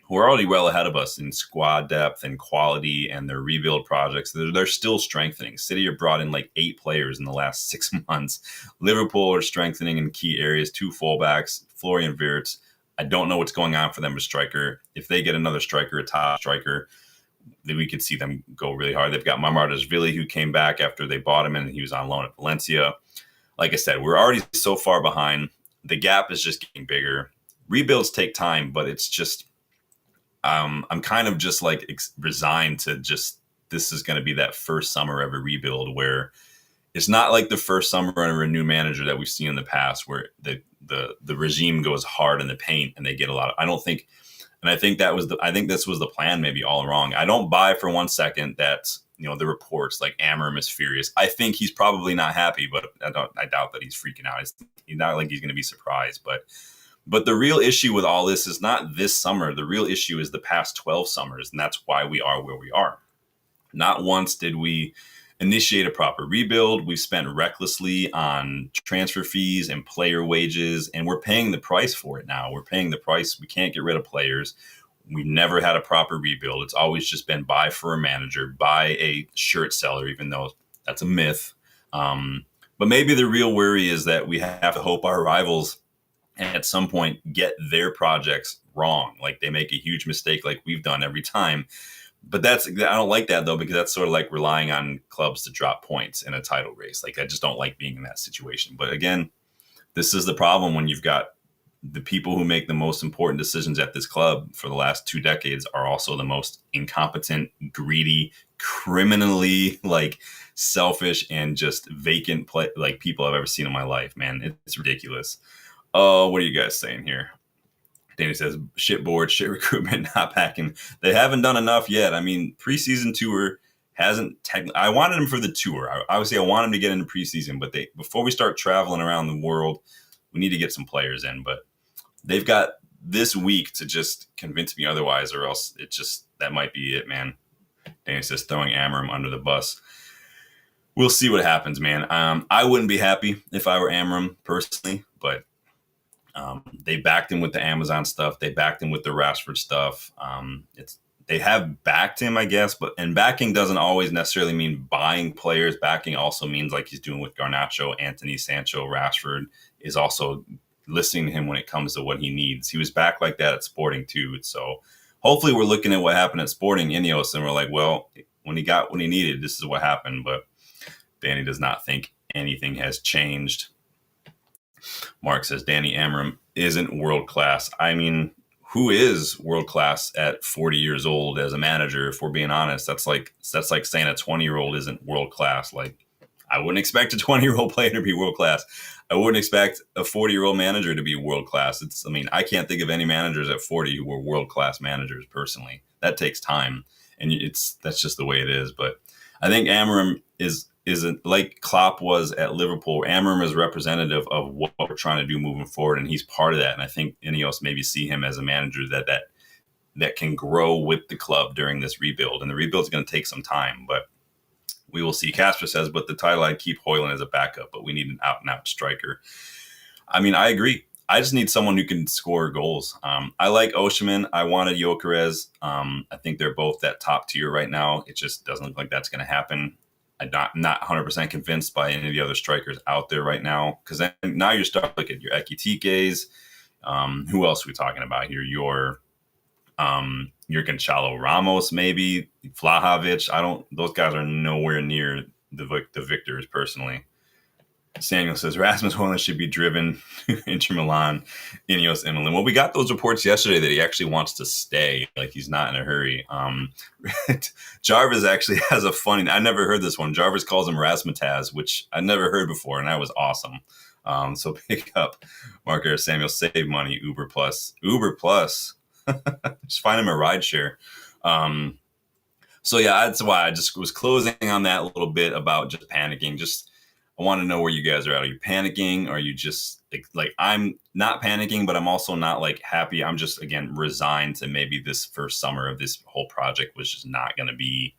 who are already well ahead of us in squad depth and quality and their rebuild projects, they're still strengthening. City have brought in like 8 players in the last 6 months. Liverpool are strengthening in key areas, 2 fullbacks, Florian Wirtz. I don't know what's going on for them with striker. If they get another striker, a top striker, then we could see them go really hard. They've got Mamardashvili, who came back after they bought him and he was on loan at Valencia. Like I said, we're already so far behind. The gap is just getting bigger. Rebuilds take time, but it's just, I'm kind of just like resigned to just, this is going to be that first summer of a rebuild where it's not like the first summer under a new manager that we've seen in the past where the regime goes hard in the paint and they get a lot of, I think this was the plan maybe all wrong. I don't buy for 1 second that, the reports like Amorim is furious. I think he's probably not happy, but I doubt that he's freaking out. It's not like he's going to be surprised, But the real issue with all this is not this summer. The real issue is the past 12 summers, and that's why we are where we are. Not once did we initiate a proper rebuild. We've spent recklessly on transfer fees and player wages, and we're paying the price for it now. We're paying the price. We can't get rid of players. We've never had a proper rebuild. It's always just been buy for a manager, buy a shirt seller, even though that's a myth. But maybe the real worry is that we have to hope our rivals at some point get their projects wrong. Like they make a huge mistake like we've done every time. But I don't like that though, because that's sort of like relying on clubs to drop points in a title race. Like I just don't like being in that situation. But again, this is the problem when you've got the people who make the most important decisions at this club for the last 2 decades are also the most incompetent, greedy, criminally like selfish and just vacant like people I've ever seen in my life, man. It's ridiculous. Oh, what are you guys saying here? Danny says, shit board, shit recruitment, not packing. They haven't done enough yet. I mean, preseason tour hasn't technically. I wanted him for the tour. Obviously, I want him to get into preseason, but before we start traveling around the world, we need to get some players in. But they've got this week to just convince me otherwise, or else that might be it, man. Danny says, throwing Amorim under the bus. We'll see what happens, man. I wouldn't be happy if I were Amorim personally, but they backed him with the Amazon stuff. They backed him with the Rashford stuff. They have backed him, I guess, and backing doesn't always necessarily mean buying players. Backing also means, like he's doing with Garnacho, Anthony, Sancho, Rashford, is also listening to him when it comes to what he needs. He was back like that at Sporting too. So hopefully we're looking at what happened at Sporting, Ineos, and we're like, well, when he got what he needed, this is what happened. But Danny does not think anything has changed. Mark says Danny Amorim isn't world class. I mean, who is world class at 40 years old as a manager? If we're being honest, that's like saying a 20-year-old isn't world class. Like, I wouldn't expect a 20-year-old player to be world class. I wouldn't expect a 40-year-old manager to be world class. I can't think of any managers at 40 who were world class managers personally. That takes time, and that's just the way it is. But I think Amorim isn't like Klopp was at Liverpool. Amorim is representative of what we're trying to do moving forward, and he's part of that. And I think Ineos maybe see him as a manager that can grow with the club during this rebuild. And the rebuild is going to take some time, but we will see. Casper says, but the title, I'd keep Hojlund as a backup, but we need an out-and-out striker. I mean, I agree. I just need someone who can score goals. I like Osimhen. I wanted Gyökeres. I think they're both that top tier right now. It just doesn't look like that's going to happen. I'm not 100% convinced by any of the other strikers out there right now, because now you're starting to look at your Ekitikes. Who else are we talking about here? Your Gonçalo Ramos, maybe Vlahovic. Those guys are nowhere near the victors personally. Samuel says Rasmus Hojlund should be driven Inter Milan, Ineos, Emily. Well, we got those reports yesterday that he actually wants to stay, like he's not in a hurry. Jarvis actually has a funny. I never heard this one. Jarvis calls him Rasmataz, which I never heard before, and that was awesome. So pick up Mark Samuel, save money, Uber Plus. Just find him a rideshare. So yeah, that's why I just was closing on that a little bit about just panicking. I want to know where you guys are at. Are you panicking? Are you just like I'm not panicking, but I'm also not like happy. I'm just, again, resigned to maybe this first summer of this whole project was just not going to be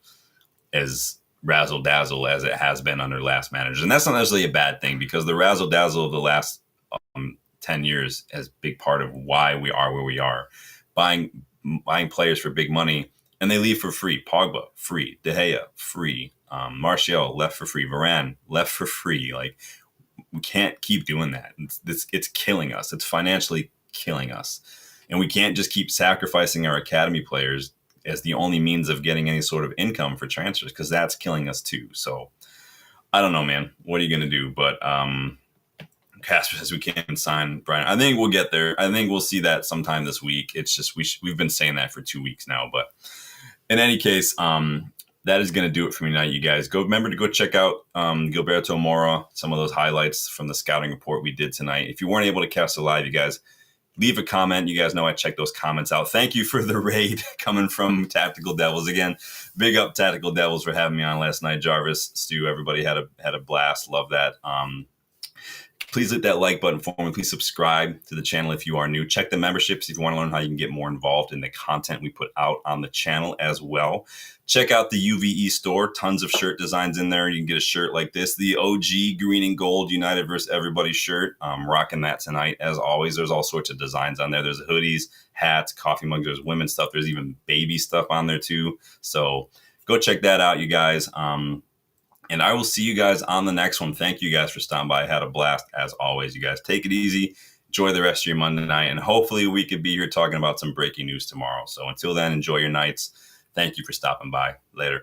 as razzle dazzle as it has been under last managers. And that's not necessarily a bad thing, because the razzle dazzle of the last 10 years is a big part of why we are where we are. Buying players for big money, and they leave for free. Pogba, free. De Gea, free. Martial, left for free. Varane, left for free. Like, we can't keep doing that. It's killing us. It's financially killing us. And we can't just keep sacrificing our academy players as the only means of getting any sort of income for transfers, because that's killing us too. So, I don't know, man. What are you going to do? But Casper says we can't sign Brian. I think we'll get there. I think we'll see that sometime this week. It's just we've been saying that for 2 weeks now. But in any case, that is going to do it for me tonight, you guys. Remember to go check out Gilberto Mora, some of those highlights from the scouting report we did tonight. If you weren't able to catch it live, you guys, leave a comment. You guys know I check those comments out. Thank you for the raid coming from Tactical Devils. Again, big up Tactical Devils for having me on last night. Jarvis, Stu, everybody had a blast. Love that. Please hit that like button for me. Please subscribe to the channel if you are new. Check the memberships if you want to learn how you can get more involved in the content we put out on the channel as well. Check out the UVE store. Tons of shirt designs in there. You can get a shirt like this, the OG green and gold United versus Everybody shirt. I'm rocking that tonight. As always, there's all sorts of designs on there. There's hoodies, hats, coffee mugs. There's women's stuff. There's even baby stuff on there too. So go check that out, you guys. And I will see you guys on the next one. Thank you guys for stopping by. I had a blast as always. You guys take it easy. Enjoy the rest of your Monday night. And hopefully we could be here talking about some breaking news tomorrow. So until then, enjoy your nights. Thank you for stopping by. Later.